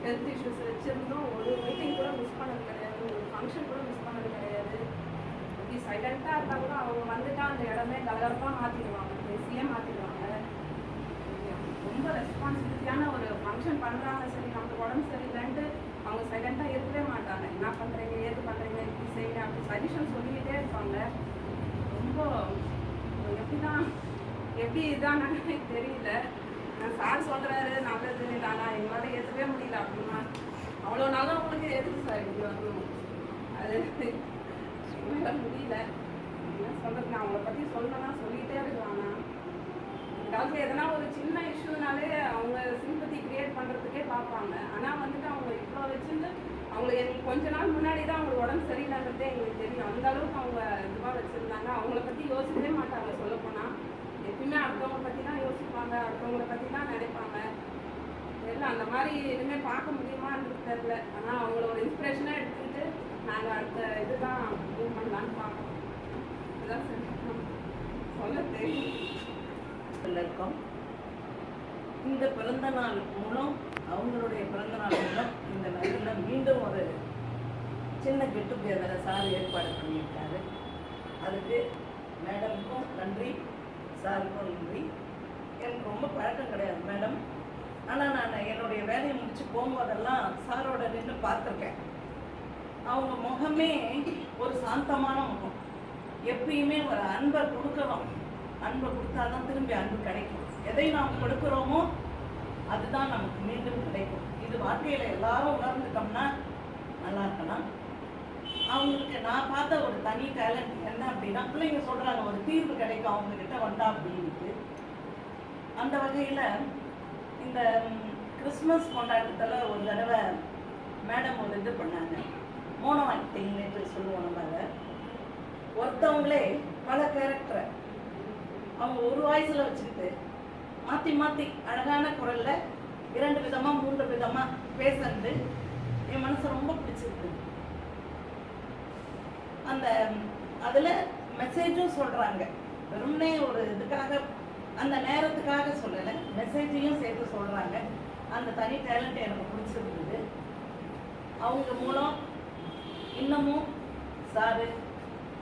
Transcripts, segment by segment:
Health issues வச்சுருந்தோம். ஒரு meeting கூட மிஸ் பண்ணது கிடையாது, ஒரு ஃபங்க்ஷன் கூட மிஸ் பண்ணது கிடையாது. இப்படி சைலண்ட்டாக இருந்தால் கூட அவங்க வந்துட்டால் அந்த இடமே கலகலப்பாக மாற்றிடுவாங்க, பேசியே மாற்றிடுவாங்க. ரொம்ப ரெஸ்பான்சிபிலிட்டியான ஒரு ஃபங்க்ஷன் பண்ணுறாங்க, சரி நமக்கு உடம்பு சரியில்லைன்ட்டு அவங்க சைலண்ட்டாக இருக்கவே மாட்டாங்க. என்ன பண்ணுறீங்க, ஏது பண்ணுறீங்க, இப்படி செய்யுங்க, அப்படி சஜஷன் சொல்லிக்கிட்டே இருப்பாங்க. ரொம்ப எப்படி இதான்னு எனக்கு தெரியல. சார் சொல்கிறாரு நல்லது, ஆனால் எங்களால் ஏற்றவே முடியல அப்படின்னா அவ்வளோ நாளும் அவங்களுக்கு எதுக்கு சார் இப்படி வரணும், அது என்னால் முடியல. என்ன சொல்கிறது, நான் அவங்கள பற்றி சொல்லணும்னா சொல்லிகிட்டே இருக்கலாம். ஏதாவது எதனா ஒரு சின்ன இஷ்யூனாலே அவங்க சிம்பத்தி கிரியேட் பண்ணுறதுக்கே பார்ப்பாங்க. ஆனால் வந்துட்டு அவங்க இவ்வளோ வச்சுருந்து அவங்க எங்களுக்கு கொஞ்ச நாள் முன்னாடி தான் அவங்களுக்கு உடம்பு சரியில்லைன்றதே எங்களுக்கு தெரியும். அந்த அளவுக்கு அவங்க இதுவாக வச்சுருந்தாங்க. அவங்கள பற்றி யோசிக்கவே மாட்டாங்க. சொல்லப்போனால் எப்பயுமே அடுத்தவங்களை பற்றி தான் யோசிப்பாங்க, அடுத்தவங்களை பற்றி தான் நினைப்பாங்க. தெரியல, அந்த மாதிரி இனிமேல் பார்க்க முடியுமான்றது தெரியல. ஆனால் அவங்கள ஒரு இன்ஸ்பிரேஷனாக எடுத்துக்கிட்டு நாங்கள் அடுத்த இதுதான் மூவ் பண்ணலான்னு பார்க்கணும். இதுதான் சொல்ல தெரியும். இருக்கோம். இந்த பிறந்த நாள் மூலம், அவங்களுடைய பிறந்த நாள் மூலம் இந்த நாளில் மீண்டும் ஒரு சின்ன கெட் டுகெதரை சார் ஏற்பாடு பண்ணியிருக்காரு. அதுக்கு மேடமுக்கும் நன்றி, சாருக்கும் நன்றி. எனக்கு ரொம்ப பழக்கம் கிடையாது மேடம், ஆனால் நான் என்னுடைய வேலையை முடிச்சு போகும்போதெல்லாம் சாரோட நின்று பார்த்துருக்கேன். அவங்க முகமே ஒரு சாந்தமான முகம். எப்பயுமே ஒரு அன்பை கொடுக்கணும், அன்பை கொடுத்தாதான் திரும்பி அன்பு கிடைக்கும். எதை நாம் கொடுக்குறோமோ அதுதான் நமக்கு மீண்டும் கிடைக்கும். இது வாழ்க்கையில் எல்லாரும் உணர்ந்துட்டோம்னா நல்லா இருக்கலாம். அவங்களுக்கு நான் பார்த்த ஒரு தனி டேலண்ட் என்ன அப்படின்னா, பிள்ளைங்க சொல்கிறாங்க ஒரு தீர்வு கிடைக்கும் அவங்கக்கிட்ட வந்தா அப்படின்ட்டு. அந்த வகையில் இந்த கிறிஸ்மஸ் கொண்டாட்டத்தில் ஒரு தடவை மேடம் ஒரு இது பண்ணாங்க, மோனோ ஆக்டிங்னு சொல்லுவோம். நம்ம அதை ஒருத்தவங்களே பல கேரக்டரை அவங்க ஒரு வாய்ஸில் வச்சுக்கிட்டு மாற்றி மாற்றி அழகான குரலில் 2 விதமாக 3 விதமாக பேசுறது என் மனசு ரொம்ப பிடிச்சிருக்கு. அந்த அதில் மெசேஜும் சொல்கிறாங்க, வெறும்னே ஒரு இதுக்காக அந்த நேரத்துக்காக சொல்லலை, மெசேஜையும் சேர்த்து சொல்கிறாங்க. அந்த தனி டேலண்ட் எனக்கு பிடிச்சிருக்குது. அவங்க மூலம் இன்னமும் சாரு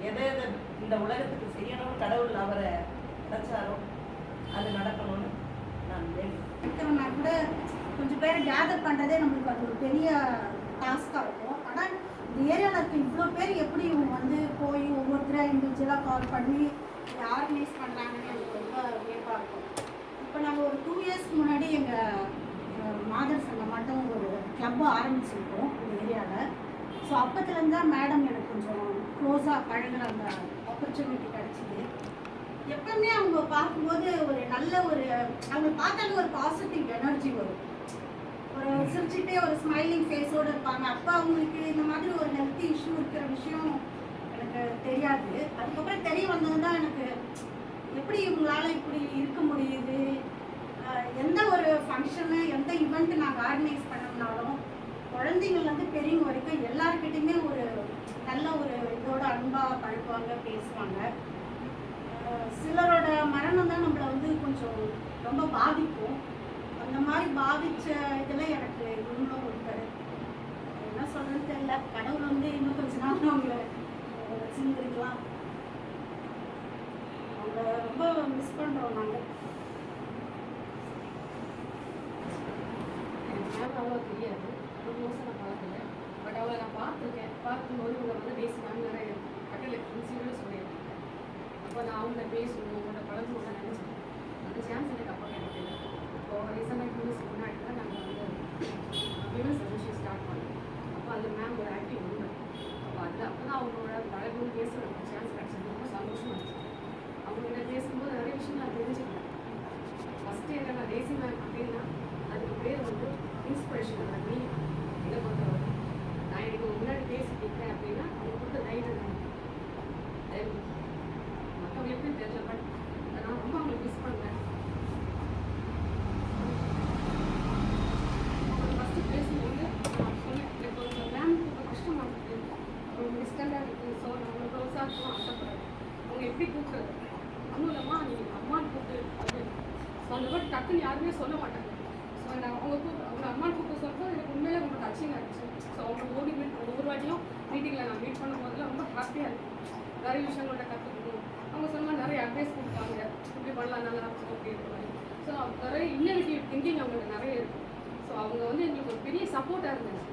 எதை எதை இந்த உலகத்துக்கு செய்யணும்னு கடவுள் அவரை நினைச்சாரோ அது நடக்கணும்னு நான் இருக்கிறோம்னா கூட கொஞ்சம் பேரை கேதர் பண்ணுறதே நம்மளுக்கு அது ஒரு பெரிய டாஸ்காக இருக்கும். ஆனால் இந்த ஏரியாவில் இருக்க இவ்வளோ பேர் எப்படி இவங்க வந்து போய் ஒவ்வொருத்தராக இண்டிவிஜுவலாக கால் பண்ணி இதை ஆர்கனைஸ் பண்ணுறாங்கன்னு எனக்கு ரொம்ப வியப்பாக இருக்கும். இப்போ நாங்கள் ஒரு 2 இயர்ஸ்க்கு முன்னாடி எங்கள் மாதர் சங்கம் மட்டும் ஒரு கிளப்பை ஆரம்பிச்சிருக்கோம் இந்த ஏரியாவில். ஸோ அப்பத்துலேருந்து தான் மேடம் எனக்கு கொஞ்சம் க்ளோஸாக பழகிற அந்த ஆப்பர்ச்சுனிட்டி கிடச்சிது. எப்பவுமே அவங்க பார்க்கும்போது ஒரு நல்ல ஒரு அவங்க பார்த்தாலும் ஒரு பாசிட்டிவ் எனர்ஜி வரும். ஒரு சிரிச்சுட்டே ஒரு ஸ்மைலிங் ஃபேஸோடு இருப்பாங்க. அப்போ அவங்களுக்கு இந்த மாதிரி ஒரு ஹெல்த் இஷ்யூ இருக்கிற விஷயம் எனக்கு தெரியாது. அதுக்கப்புறம் தெரிய வந்தது தான் எனக்கு எப்படி இவங்களால இப்படி இருக்க முடியுது. எந்த ஒரு ஃபங்க்ஷனு எந்த ஈவெண்ட் நாங்கள் ஆர்கனைஸ் பண்ணோம்னாலும் குழந்தைங்கள்லேருந்து பெரியவங்க வரைக்கும் எல்லாருக்கிட்டையுமே ஒரு நல்ல ஒரு இதோட அன்பாக பழகுவாங்க, பேசுவாங்க. சிலரோட மரணம் தான் நம்மளை வந்து கொஞ்சம் ரொம்ப பாதிக்கும். அந்த மாதிரி பாதித்த இதில் எனக்கு இவங்களும் ஒருத்தர். என்ன சொல்கிறேன்னு தெரியல. கடவுள் வந்து இன்னும் கொஞ்ச நாள் அவங்கள வச்சுருந்துருக்கலாம். அவங்க ரொம்ப மிஸ் பண்ணுறோம் நாங்கள். எனக்கு அவ்வளோ தெரியாது, ரொம்ப மோசம் நான் பார்க்கல. பட் அவளை நான் பார்த்துருக்கேன். பார்க்கும்போது இவங்க வந்து பேசினாங்க, நிறைய கட்டளை ஃப்ரெண்ட்ஸுன்னு சொல்லியிருக்கேன். அப்போ நான் அவங்கள பேசணும், அவங்களோட பழகணும் தான் நினச்சேன். அந்த சான்ஸ் எனக்கு அப்போ கிடைக்கல. இப்போ ரீசெண்டாக 2 இயர்ஸ் முன்னாடி தான் நாங்கள் வந்து விமன்ஸ் அசோசியேஷன் ஸ்டார்ட் பண்ணோம். அப்போ அதில் மேம் ஒரு ஆக்டிவ் உண்டு. அப்போ அதில் அப்போ தான் அவங்களோட பழகணும் பேசுகிறதுக்கு சான்ஸ் கிடச்சது. ரொம்ப சந்தோஷமாக இருந்துச்சு. அவங்ககிட்ட பேசும்போது நிறைய விஷயம் நான் தெரிஞ்சுக்கிட்டேன். ஃபஸ்ட்டு என்ன நான் தேசி மேம் அப்படின்னா அதுக்கு பேர் வந்து இன்ஸ்பிரேஷன். அந்த மீனிங் இதை பொறுத்தவரை நான் எனக்கு முன்னாடி பேசிக்கிட்டேன் அப்படின்னா அவங்க கொடுத்த தைரியம் மற்றவங்களுக்கும் தெரியல. பட் நான் ரொம்ப அவங்களுக்கு மிஸ் பண்ணுறேன். ஃபஸ்ட்டு பேசும்போது நான் சொன்னேன், எனக்கு ஒரு மேம்க்கு இப்போ கஷ்டமாக இருக்குது, அவங்க டிஸ்டண்டாக இருக்குது. ஸோ நான் அவங்க க்ளோஸாக ஆசைப்படுறேன். அவங்க எப்படி கூப்பிட்றது, ஒன்றும் இல்லைம்மா நீங்கள் அம்மான்னு கூப்பிட்டு அப்படின்னு. ஸோ அந்த மாதிரி டக்குன்னு யாருமே சொல்ல மாட்டாங்க. ஸோ அவங்க அம்மா கூப்பிட்டு சொல்லும்போது எனக்கு உண்மையிலே ரொம்ப டச்சிங்காக இருந்துச்சு. ஸோ அவங்க ஒவ்வொரு வாட்டியும் மீட்டிங்கில் நான் மீட் பண்ணும்போதுல ரொம்ப ஹாப்பியாக இருக்கும். நிறைய விஷயங்கள்ட்ட கற்றுக்கணும். அவங்க சொன்னால் நிறைய அட்வைஸ் கொடுப்பாங்க, இப்படி பண்ணலாம் நல்லா இருக்கும் அப்படின்ற மாதிரி. ஸோ நிறைய இன்னோவேட்டிவ் திங்கிங் அவங்களுக்கு நிறைய இருக்கும். ஸோ அவங்க வந்து எங்களுக்கு ஒரு பெரிய சப்போர்ட்டாக இருந்துச்சு.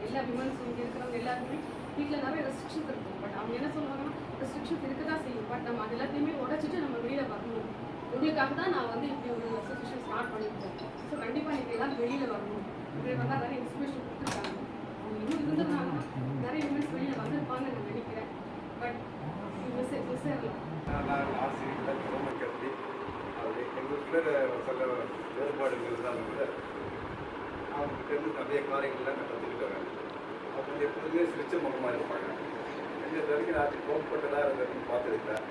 எல்லா விமன்ஸ் இங்கே இருக்கிறவங்க எல்லாருமே வீட்டில் நிறைய ரெஸ்ட்ரிக்ஷன்ஸ் இருக்கும். பட் அவங்க என்ன சொல்லுவாங்கன்னா, ரெஸ்ட்ரிக்ஷன்ஸ் இருக்க தான் செய்யும், பட் நம்ம அது எல்லாத்தையுமே உடச்சிட்டு நம்ம வெளியில் வரணும். உங்களுக்காக தான் நான் வந்து இப்படி ஒரு அசோசியேஷன் ஸ்டார்ட் பண்ணியிருக்கேன். ஸோ கண்டிப்பாக நீங்கள் எல்லாம் வெளியில் வரணும். இப்படி வந்தால் நிறைய இன்ஸ்பிரேஷன் கொடுத்துருக்காங்க. அவங்க இன்னும் இருந்ததுனால நிறைய விமன்ஸ் வெளியில் வந்திருப்பாங்கன்னு நான் நினைக்கிறேன். பட் மிஸ் ஆகலாம். நான் ஆசிரியர் ரோமன் கல்வி அது எங்களுக்குள்ள சில வேறுபாடுகள் இருந்தாலும் கூட அவங்ககிட்ட நிறைய காரியங்கள்லாம் நான் கற்றுக்கிட்டேன். அவங்க வந்து எப்போதுமே சிரிச்ச முகமாக இருப்பாங்க. இந்த வரைக்கும் நான் கோபப்பட்டதாக இருந்ததுன்னு பார்த்துருக்கேன்.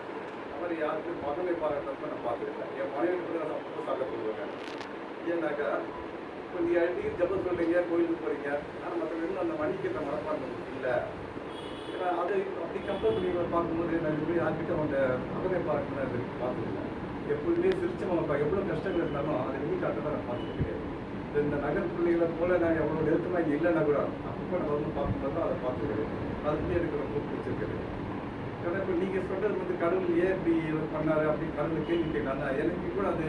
அது மாதிரி யாருக்கும் மகனை பாராட்டப்போ நான் பார்த்துருக்கேன். என் மனைவி கூட நான் ரொம்ப சண்டை போடுவேன். ஏன்னாக்கா இப்போ நீங்கள் அடிக்கடி ஜபம் சொல்கிறீங்க, கோயிலுக்கு போகிறீங்க, ஆனால் மற்றவங்க அந்த மணிக்கிற மனப்பான்மை இல்லை. ஏன்னா அதை அப்படி கம்பேர் பண்ணி பார்க்கும்போது நான் இப்படி யார்கிட்ட அவங்க மகனை பாராட்டணும் அது பார்த்துருக்கேன். எப்போதுமே சிரிச்சவங்க எவ்வளோ கஷ்டங்கள் இருந்தாலும் அதை வெளிக்காட்டதான் நான் பார்த்துருக்கேன். இந்த நகர் பிள்ளைகளை போல நான் எவ்வளோ நெருக்கமாக இங்கே இல்லைன்னா கூட அப்போ நான் வந்து பார்க்கும்போது தான் அதை பார்த்துருக்கேன். அதுக்கு எனக்கு ரொம்ப பிடிச்சிருக்குது. ஏன்னா இப்போ நீங்கள் சொல்கிறது வந்து கடவுள் ஏன் இப்படி பண்ணாரு அப்படி கடவுள் கேள்வி கேட்கலாம்னா எனக்கு கூட அது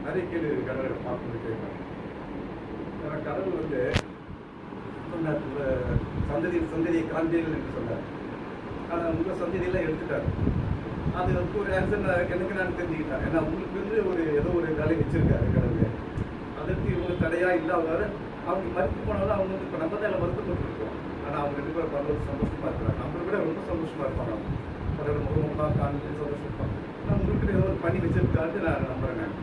நிறைய கேள்வி கடவுளை பார்க்கும்போது கேட்கலாம். ஏன்னா கடவுள் வந்து சந்ததியை காண்பீர்கள் என்று சொன்னார். ஆனால் உங்கள் சந்ததியெல்லாம் எடுத்துட்டார். அது ஒரு ஆன்சர் எனக்கு நான் தெரிஞ்சுக்கிட்டேன். ஏன்னா உங்களுக்கு வந்து ஏதோ ஒரு வேலை வச்சிருக்காரு கடவுள். அதற்கு இவங்க தடையாக இல்லாத அவங்க மறுத்து போனாலும் அவங்க வந்து இப்போ நம்ம தான் எல்லாம் வருத்தப்பட்டுருக்கோம். ஆனால் அவங்க 2 பேரும் பண்ணுறது சந்தோஷமாக இருக்கிறாங்க. நம்மளை விட ரொம்ப சந்தோஷமாக இருப்பாங்க. அவங்க அதோட முகமெல்லாம் காண்பிச்சு சந்தோஷப்பாங்க. ஆனால் உங்களுக்கு ஏதோ ஒரு பண்ணி வச்சிருக்காரு நான் நம்புகிறேன்.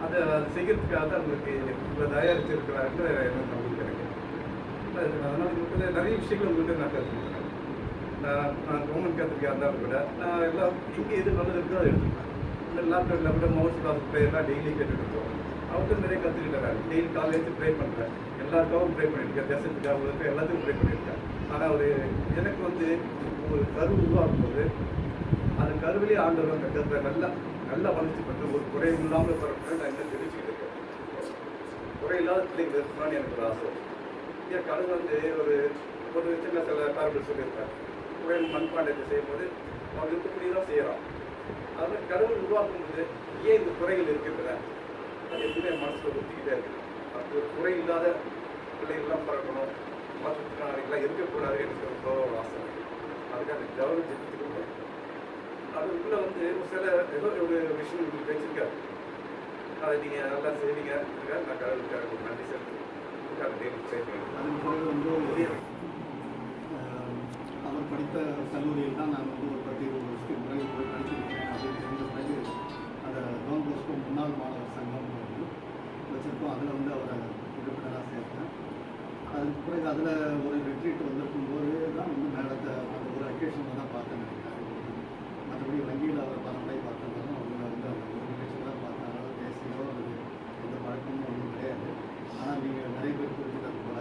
அதை செய்கிறதுக்காக தான் உங்களுக்கு இவ்வளோ தயாரிச்சிருக்கிறாருன்னு எனக்கு நம்பிக்கை எனக்கு. அதனால் உங்களுக்கு நிறைய விஷயங்கள் உங்கள்கிட்ட நான் கற்றுக்கிறேன். நான் ரோமன் கற்றுக்க இருந்தாலும் கூட நான் எல்லாம் இங்கே எது நல்லது இருக்கோ அதை எடுத்துக்கிறேன். இந்த லேப்டாப்பில் கூட மவுஸ் கிளாஸ் ப்ரேயர்லாம் டெய்லி கேட்டுட்டு இருக்கோம். அவர்கிட்ட நிறைய கற்றுக்கிட்டேன். டெய்லி காலேஜ் ப்ரே பண்ணுறேன். எல்லாருக்காகவும் ப்ரே பண்ணியிருக்கேன். தேசத்துக்காக உங்களுக்கு எல்லாத்துக்கும் ப்ரே பண்ணியிருக்கேன். ஆனால் எனக்கு வந்து ஒரு கரு உருவாக்கும் போது அந்த கருவிலே ஆண்டவர் அந்த கருத்தை நல்லா வளர்ச்சி பெற்று ஒரு குறையும் இல்லாமல் பிறப்பேன். நான் என்ன தெரிவிச்சுக்கிட்டு இருக்கேன். குறையில்லாத பிள்ளைங்க இருக்கணும்னு எனக்கு ஒரு ஆசை. ஏன் கடவுள் வந்து ஒரு சின்ன சில பேரபிள் சொல்லியிருக்கேன். குறையில் மண்பாண்டத்தை செய்யும்போது அவன் இருக்கக்கூடிய தான் செய்கிறான். அது கடவுள் உருவாக்கும் போது ஏன் இந்த குறைகள் இருக்கின்றன அது எப்பவுமே மனசில் ஒத்திக்கிட்டே இருக்கு. அது ஒரு குறை இல்லாத பிள்ளைகள்லாம் பிறக்கணும், மாற்றுத்திறனாளிகள்லாம் இருக்கக்கூடாது எனக்கு ரொம்ப ஆசை. அதுக்காக கவனம் செஞ்சுட்டு அதுக்குள்ளே வந்து சில ஏதோ ஒரு விஷயம் உங்களுக்கு வச்சிருக்காரு. அதை நீங்கள் நல்லா செய்வீங்க. நான் கடவுளுக்காக நன்றி செலுத்தி அதன் பிறகு வந்து அவர் படித்த கல்லூரியில் தான் நான் வந்து ஒரு 10-20 வருஷத்துக்கு முன்னாடி போய் படிச்சிருக்கேன். அப்படின்னு தெரிஞ்ச பிறகு அந்த டோன் போஸ்கோ முன்னாள் மாணவர் சங்கம் வந்து வச்சுருக்கோம். அதில் வந்து அவரை உறுப்பினராக சேர்த்தேன். அதுக்கு பிறகு அதில் ஒரு ரெட்ரீட் வந்திருக்கும்போது தான் வந்து மேடத்தை அந்த ஒரு அக்கேஷனில் தான் பார்த்தேன் நினைக்கிறேன். மற்றபடி வங்கியில் அவரை பலமுறை பார்த்துருந்தாலும் அவங்க வந்து அந்த ஒரு நிகழ்ச்சியில் தான் பார்த்தேன். அதனால் பேசியோ அல்லது எந்த பழக்கமும் ஒன்றும் கிடையாது. ஆனால் நீங்கள் நிறைய பேர் குறிப்பிட்டது போல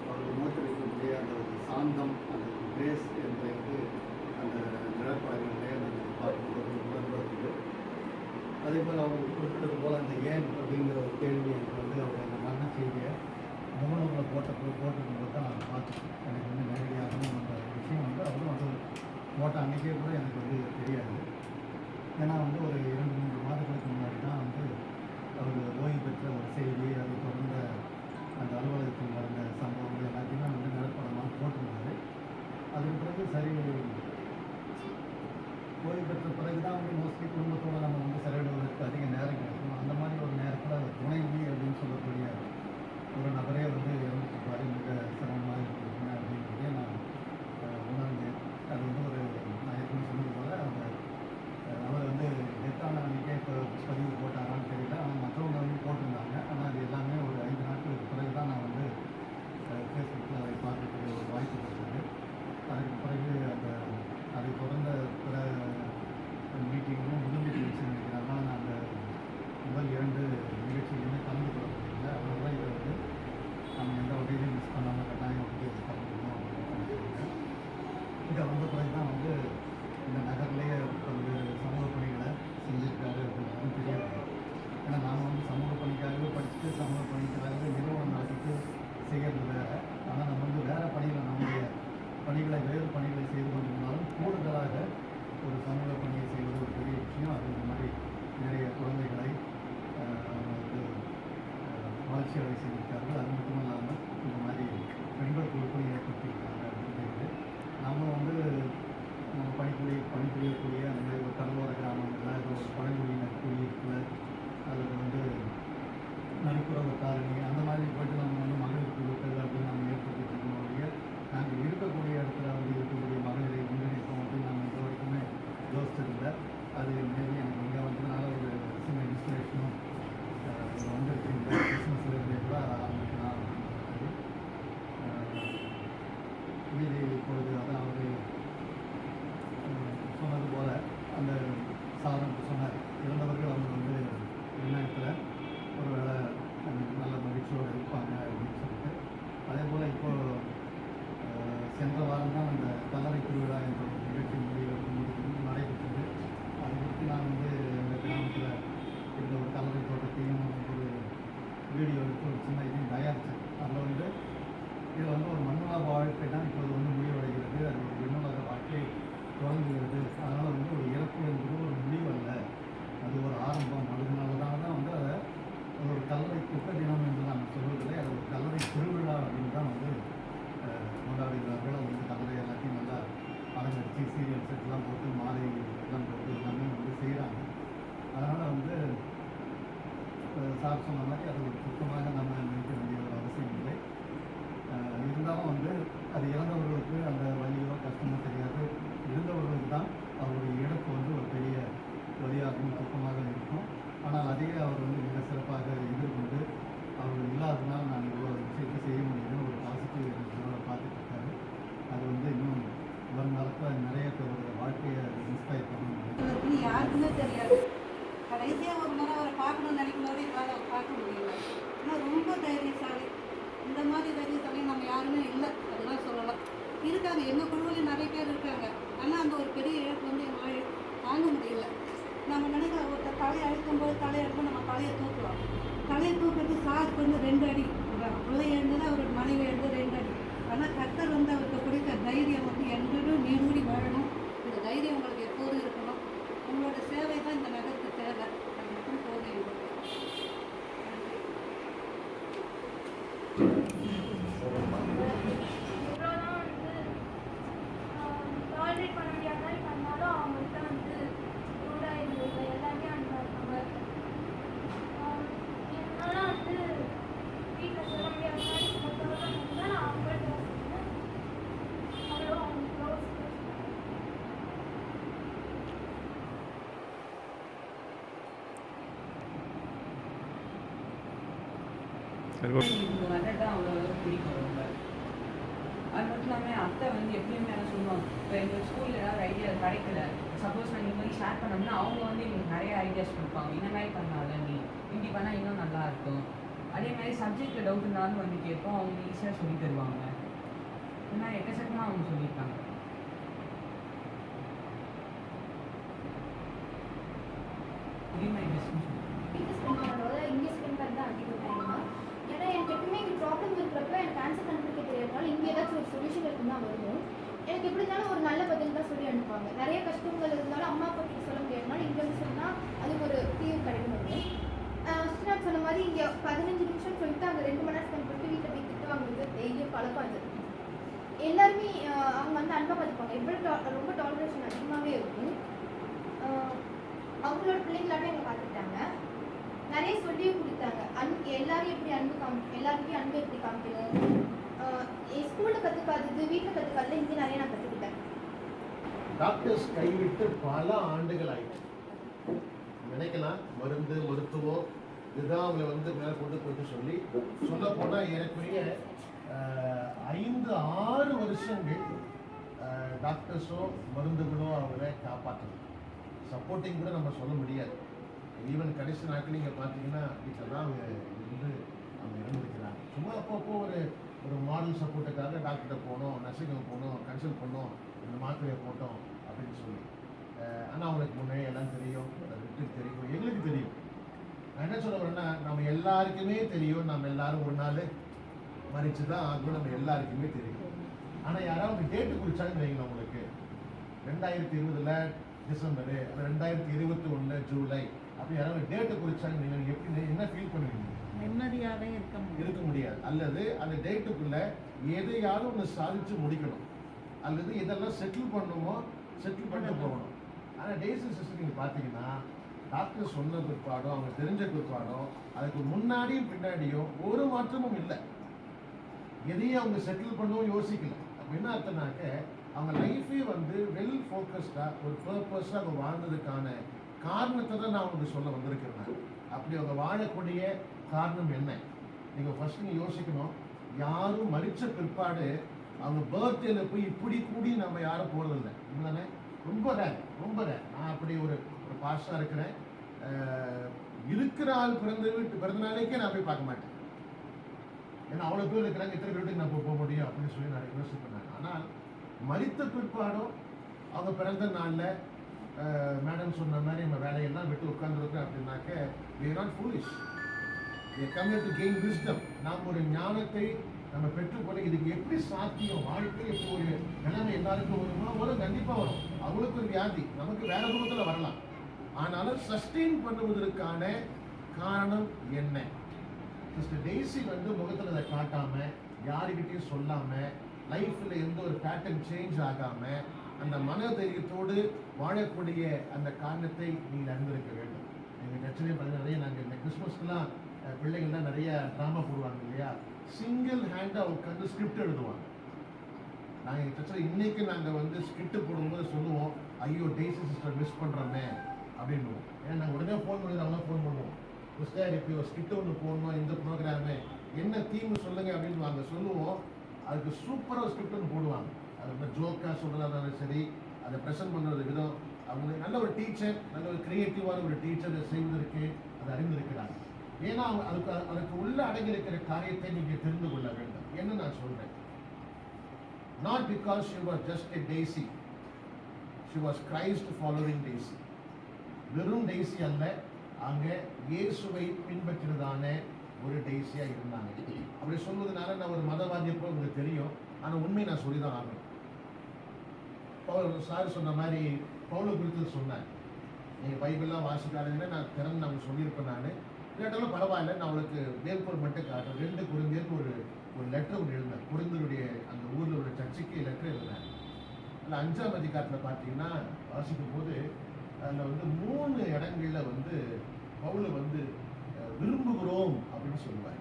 அவர்கள் முகத்தில் இருக்கக்கூடிய அந்த ஒரு சாந்தம், அந்த கிரேஸ் என்பது அந்த நிழற்படங்களிலே நாங்கள் பார்க்கும்போது உணர்வு. அதே போல் அவங்க குறிப்பிட்டது போல் அந்த ஏன் அப்படிங்கிற ஒரு கேள்வி எனக்கு வந்து அவங்க அந்த மரண செய்தியை முகநூலில் போட்டிருக்கும்போது தான் நான் பார்த்தேன். எனக்கு வந்து நேரடியாகவும் அந்த விஷயம் வந்து அவரும் வந்து போட்ட அன்றைக்கே கூட எனக்கு வந்து தெரியாது. ஏன்னா வந்து ஒரு 2-3 மாதங்களுக்கு முன்னாடி தான் வந்து அவர் ஓய்வு பெற்ற ஒரு செய்தி, அதை தொடர்ந்த அந்த அலுவலகத்தில் நடந்த சம்பவங்கள் எல்லாத்தையுமே வந்து நிலப்படமாக போட்டிருந்தாரு. அதுக்கு பிறகு சரி ஓய்வு பெற்ற பிறகு தான் வந்து மோஸ்ட்லி குடும்பத்தோடு நம்ம வந்து செலவிடுவதற்கு அதிக நேரம் கிடைக்கும். அந்த மாதிரி ஒரு நேரத்தில் துணைவி அப்படின்னு சொல்லக்கூடிய ஒரு நபரே வந்து இறந்துருப்பாரு. மிக சிரமமாக இருக்குதுங்க அப்படின்றதே நான் உணர்ந்தேன். அது வந்து நான் ஏற்கனவே சொன்னது போல் அந்த அவர் வந்து டெத் வளர்ச்சி அடைய செய்திருக்கார்கள். அது மட்டும் இல்லாமல் இந்த மாதிரி பெண்கள் குழுக்களும் ஏற்படுத்தியிருக்காங்க அப்படின்றது நம்ம வந்து பணிபுரியக்கூடிய அந்த மாதிரி ஒரு கடலோர கிராமங்களில் இது ஒரு பழங்குடியினர் குடியிருப்பில் அதில் வந்து நடுப்புற காலனி அந்த மாதிரி போய்ட்டு நம்ம வந்து மகளிர் குழுக்கள் அப்படின்னு நம்ம ஏற்படுத்திட்டு இருக்கக்கூடிய நாங்கள் இருக்கக்கூடிய இடத்துல வந்து இருக்கக்கூடிய மகளிரை ஒன்றிணைப்போம் அப்படின்னு நம்ம இது வரைக்குமே யோசிச்சதில்லை. அது மேபி எனக்கு இங்கே வந்ததுனால ஒரு சின்ன இன்ஸ்பிரேஷனும் வந்துருக்கு. இந்த கிறிஸ்மஸ்ல இருந்தே கூட ஆரம்பிக்கலாம் அப்படின்னு மீதி இப்பொழுது அதான் அவர் சொன்னது போல் அந்த சாதனம் சொன்னார், இறந்தவர்கள் அவங்க வந்து விண்ணகத்தில் ஒரு வேளை நல்ல மகிழ்ச்சியோடு இருப்பாங்க அப்படின்னு சொல்லிட்டு. அதே போல் இப்போது சென்ற வாரம் தான் அந்த கல்லறை திருவிழா என்ற ஒரு நிகழ்ச்சி முடிவு நடைபெற்றது. அதை குறித்து நான் வந்து எங்கள் கிராமத்தில் இருந்த ஒரு கல்லறை தோட்டத்தையும் ஒரு வீடியோ எடுத்து ஒரு சின்ன இதையும் தயாரித்தேன். அதில் வந்து இதில் வந்து ஒரு மண்ணுலக வாழ்க்கை தான் இப்போது வந்து முடிவடைகிறது. அது ஒரு விண்ணுலக வாழ்க்கை தொடங்குகிறது. அதனால் வந்து ஒரு இறப்பு என்பது ஒரு முடிவல்ல, அது ஒரு ஆரம்பம். அதனால தான் வந்து அதை ஒரு கல்லறை குப்பை தினம் என்று நாங்கள் சொல்வதில்லை, அது ஒரு கல்லறை திருவிழா அப்படின்னு தான் வந்து கொண்டாடுகிறார்கள். அது வந்து கல்லறை எல்லாத்தையும் நல்லா அலங்கரித்து சீரியல் செட்லாம் போட்டு மாலை எல்லாம் போட்டு எல்லாமே வந்து செய்கிறாங்க. அதனால் வந்து சார் சொன்ன மாதிரி அது ஒரு சுத்தமாக நம்ம நினைக்க வேண்டிய ஒரு அவசியம் இல்லை. இருந்தாலும் வந்து அது இறந்தவர்களுக்கு அந்த வலியோ கஷ்டமோ தெரியாது. இருந்தவர்களுக்கு தான் அவருடைய இழப்பு வந்து ஒரு பெரிய வழியாகவும் துக்கமாக இருக்கும். ஆனால் அதையே அவர் வந்து மிக சிறப்பாக எதிர்கொண்டு அவர் இல்லாததுனால் நான் இவ்வளோ விஷயத்தை செய்ய முடியுதுன்னு ஒரு பாசிட்டிவ் எனர்ஜியோட பார்த்துட்டு இருக்காரு. அது வந்து இன்னும் வருங்காலத்தில் நிறைய பேருடைய வாழ்க்கையை இன்ஸ்பயர் பண்ணணும். யாருக்குமே தெரியாது. கடைசியாக ஒரு முறை அவரை பார்க்கணும்னு நினைக்கும் போது எங்களால் அவர் பார்க்க முடியல. ஆனால் ரொம்ப தைரியசாலி. இந்த மாதிரி தைரியசாலி நம்ம யாருமே இல்லை, அதெல்லாம் சொல்லலாம். இருக்காங்க, எங்கள் குழுவில் நிறைய பேர் இருக்காங்க. ஆனால் அந்த ஒரு பெரிய இழப்பு வந்து எங்களால் தாங்க முடியல. நம்ம நினைக்கிற ஒருத்தர் தலையை அழுத்தும்போது தலையை எடுத்து நம்ம தலையை தூக்குறோம். தலையை தூக்குறது சாருக்கு வந்து 2 அடி, பிள்ளை எழுந்தது அவரோட மனைவி எழுந்து 2 அடி. ஆனால் கர்த்தர் வந்து அவருக்கு கொடுத்த தைரியம் வந்து என்றும் நீடூடி வாழணும். இந்த தைரியம் உங்களுக்கு எப்போதும் இருக்கணும். உங்களோட சேவை தான் இந்த நகருக்கு தேவை. அது மட்டும் போதும் எங்களுக்கு. எவ்வளோதான் வந்து டாலரேட் பண்ண முடியாத மாதிரி பண்ணாலும் அவங்கள்ட்ட வந்து ரூடாக இருந்தது எல்லாமே அன்பாக இருக்காங்க. என்னால் வந்து வீட்டில் சொல்ல முடியாத மாதிரி மற்றவங்க இருந்தால் நான் அவங்கள்ட்ட சொன்னேன். அவ்வளோ அவங்க க்ளோஸ். இவங்க வந்தது தான் அவ்வளோ பிடிக்கும் ரொம்ப. அது மட்டும் இல்லாமல் அத்தை வந்து எப்பயுமே என்ன சொல்லுவாங்க, இப்போ எங்கள் ஸ்கூலில் ஏதாவது ஐடியா கிடைக்கல, சப்போஸ் நான் இந்த மாதிரி ஷேர் பண்ணோம்னா அவங்க வந்து எங்களுக்கு நிறைய ஐடியாஸ் கொடுப்பாங்க. இந்த மாதிரி பண்ணாத நீ இப்படி பண்ணால் இன்னும் நல்லா இருக்கும். அதே மாதிரி சப்ஜெக்டில் டவுட் இருந்தாலும் வந்து கேட்போம், அவங்க ஈஸியாக சொல்லி தருவாங்க. இந்த மாதிரி எக்கச்சக்கமாக அவங்க சொல்லியிருக்காங்க. இதுமாதிரி வீட்டு ஸ்பெண்ட் பண்ணுறதோட இங்கே ஸ்பெண்ட் பண்ண தான் அதிகம் டைம். ஏன்னா எனக்கு எப்பவுமே இங்கே ப்ராப்ளம் இருக்கிறப்ப எனக்கு ஆன்சர் கண்டுபிடிக்க தெரியாதனால இங்கே ஏதாச்சும் ஒரு சொல்யூஷன் இருக்குன்னு தான் வரும். எனக்கு எப்படி இருந்தாலும் ஒரு நல்ல பதில் தான் சொல்லி அனுப்புவாங்க. நிறைய கஷ்டங்கள் இருந்தாலும் அம்மா அப்பா கிட்ட சொல்ல முடியாதுனால இங்கே வந்து சொன்னால் அதுக்கு ஒரு தீர்வு கிடைக்கும். நான் சொன்ன மாதிரி இங்கே 15 நிமிஷம் சொல்லிட்டு அங்கே 2 மணி நேரம் ஸ்பெண்ட் பண்ணிட்டு வீட்டில் போய் திட்டு வாங்குறது டெய்லியும் பழக்கம். அது எல்லாருமே அவங்க வந்து அன்பாக பார்த்துப்பாங்க. எவ்வளோ ரொம்ப டாலரேஷன் அதிகமாகவே இருக்கும். அவங்களோட பிள்ளைங்களாட்டும் எங்களை பார்த்துக்கிட்டாங்க. நிறைய சொல்லியும் கொடுத்தாங்க. எல்லாரும் எப்படி எல்லாருக்கும் அன்பு எப்படி காமிக்கணும். என் ஸ்கூலில் கற்றுக்காதது வீட்டில் கற்றுக்காதது இங்கே நிறைய நான் கற்றுக்கிட்டேன். டாக்டர்ஸ் கைவிட்டு பல ஆண்டுகள் ஆயிடுச்சு. நினைக்கலாம் மருந்து மருத்துவம் இதுதான் அவங்களை வந்து மேலே கொண்டு போயிட்டு சொல்ல போனால் ஏறக்குறைய 5-6 வருஷங்கள் டாக்டர்ஸோ மருந்துகளோ அவங்கள காப்பாற்றணும். சப்போர்ட்டிங் கூட நம்ம சொல்ல முடியாது. ஈவன் கடைசி நாட்கள் நீங்கள் பார்த்தீங்கன்னா வீட்டில் தான் அவங்க இருந்து அவங்க இறந்துருக்கிறாங்க. சும்மா அப்பப்போ ஒரு மாடல் சப்போர்ட்டுக்காக டாக்டர்கிட்ட போனோம், நர்சிங் போனோம், கன்சல்ட் பண்ணோம், இந்த மாத்திரையை போட்டோம் அப்படின்னு சொல்லி. ஆனால் அவங்களுக்கு முன்னே எல்லாம் தெரியும், வீட்டுக்கு தெரியும், எங்களுக்கு தெரியும். நான் என்ன சொல்ல வரேன்னா, நம்ம எல்லாருக்குமே தெரியும், நம்ம எல்லாரும் ஒரு நாள் மறிச்சு தான் ஆகும், நம்ம எல்லாருக்குமே தெரியும். ஆனால் யாராவது டேட்டு குறிச்சாங்கன்னு வைங்களேன், உங்களுக்கு 2020 டிசம்பரு, 2021 ஜூலை அப்படி யாராவது டேட்டு குறிச்சாங்க, நீங்கள் எப்படி என்ன ஃபீல் பண்ணுவீங்க? நிம்மதியாக வரையும் இருக்க முடியாது. அல்லது அந்த டேட்டுக்குள்ள எதையாவது ஒன்று சாதிச்சு முடிக்கணும், அல்லது இதெல்லாம் செட்டில் பண்ணணுமோ செட்டில் பண்ணிட்டு போகணும். ஆனால் டேசி சிஸ்டர் நீங்கள் பார்த்தீங்கன்னா டாக்டர் சொன்ன பிற்பாடும் அவங்க தெரிஞ்ச பிற்பாடும் அதுக்கு முன்னாடியும் பின்னாடியும் ஒரு மாற்றமும் இல்லை. எதையும் அவங்க செட்டில் பண்ணவும் யோசிக்கல. அப்போ என்ன அர்த்தம்னாக்க அவங்க லைஃபே வந்து வெல் ஃபோக்கஸ்டாக ஒரு பர்பஸாக அவங்க வாழ்ந்ததுக்கான காரணத்தை தான் நான் அவங்களுக்கு சொல்ல வந்திருக்கிறேன். அப்படி அவங்க வாழக்கூடிய காரணம் என்ன? நீங்கள் ஃபர்ஸ்ட் நீங்கள் யோசிக்கணும். யாரும் மறிச்ச பிற்பாடு அவங்க பர்த்டேல போய் இப்படி கூடி நம்ம யாரும் போகிறதில்லை. இல்லைதானே? ரொம்ப ரேர், ரொம்ப ரேர். நான் அப்படி ஒரு பாஸ்டாக இருக்கிறேன். இருக்கிற ஆள் பிறந்த நாளைக்கே நான் போய் பார்க்க மாட்டேன். ஏன்னா அவ்வளோ பேர் இருக்கிறாங்க, இத்தனை வீட்டுக்கு நான் போக முடியும் அப்படின்னு சொல்லி நான் யோசிச்சு பண்ணேன். ஆனால் மறித்த பிற்பாடும் அவங்க பிறந்த நாளில் மேடம் சொன்ன மாதிரி நம்ம வேலையெல்லாம் விட்டு உட்காந்துருக்கோம் அப்படின்னாக்க we are not foolish. We are come here to gain wisdom. நாம் ஒரு ஞானத்தை நம்ம பெற்றுக்கொள்ள இதுக்கு எப்படி சாத்தியம், வாழ்க்கை எப்படி ஒரு நிலைமை எல்லாருக்கும் வருமா? வரும், கண்டிப்பாக வரும். அவங்களுக்கு ஒரு வியாதி, நமக்கு வேற ரூபத்தில் வரலாம். ஆனாலும் சஸ்டெயின் பண்ணுவதற்கான காரணம் என்ன? சிஸ்டர் டெய்ஸி வந்து முகத்தில் அதை காட்டாமல், யாருக்கிட்டையும் சொல்லாமல், லைஃப்பில் எந்த ஒரு பேட்டர்ன் சேஞ்ச் ஆகாமல் அந்த மனதைரியத்தோடு வாழக்கூடிய அந்த காரணத்தை நீங்கள் அறிந்திருக்க வேண்டும். எங்கள் சர்ச்சிலே நிறைய நாங்கள் இந்த கிறிஸ்மஸ்க்குலாம் பிள்ளைகள்லாம் நிறைய ட்ராமா போடுவாங்க இல்லையா? சிங்கிள் ஹேண்டாக உட்காந்து ஸ்கிரிப்ட் எழுதுவாங்க. நாங்கள் எங்கள் சர்ச்சில் இன்றைக்கி நாங்கள் வந்து ஸ்கிரிப்ட் போடும்போது சொல்லுவோம், ஐயோ டெய்ஸி சிஸ்டர் மிஸ் பண்ணுறோமே அப்படின்னுவோம். ஏன்னா நாங்கள் உடனே ஃபோன் பண்ணி அவங்களாம் ஃபோன் பண்ணுவோம், சிஸ்டர் இப்போ ஒரு ஸ்கிரிப்ட் ஒன்று போடணும், இந்த ப்ரோக்ராமு என்ன தீம் சொல்லுங்கள் அப்படின்னு வாங்க சொல்லுவோம். அதுக்கு சூப்பராக ஸ்கிரிப்ட் ஒன்று போடுவாங்க. அது ஜோக்காக சொல்கிறதாலும் சரி, அதை ப்ரெசென்ட் பண்ணுறது விதம், அவங்க நல்ல ஒரு டீச்சர், நல்ல ஒரு கிரியேட்டிவான ஒரு டீச்சர் செய்வதற்கு அதை அறிந்திருக்கிறாங்க. ஏன்னா அதுக்கு உள்ள அடங்கி இருக்கிற காரியத்தை நீங்கள் தெரிந்து கொள்ள வேண்டும். என்ன நான் சொல்கிறேன், not because she was just a Daisy, she was Christ following Daisy. வெறும் டெய்ஸி அல்ல, அங்கே இயேசுவை பின்பற்றுறதான ஒரு டெய்ஸியாக இருந்தாங்க. அப்படி சொல்வதனால நான் ஒரு மதவாதி எப்போ உங்களுக்கு தெரியும், ஆனால் உண்மையை நான் சொல்லி தான் ஆகணும். சார் சொன்ன மாதிரி பவுலை குறித்து சொன்னேன், நீங்கள் பைபிள்லாம் வாசிக்காதுங்கன்னா நான் திறந்து நான் சொல்லியிருப்பேன். நான் கேட்டாலும் பரவாயில்ல, நான் அவளுக்கு மேற்கோள் மட்டும் காட்டுறேன். 2 கொரிந்தியருக்கு ஒரு லெட்டர் ஒன்று எழுதினேன். கொரிந்தியருடைய அந்த ஊரில் ஒரு சர்ச்சுக்கு லெட்டர் எழுதினேன். அதில் 5ஆம் அதிகாரத்தில் பார்த்தீங்கன்னா வாசிக்கும் போது அதில் வந்து 3 இடங்களில் வந்து பவுலை வந்து விரும்புகிறோம் அப்படின்னு சொல்லுவார்.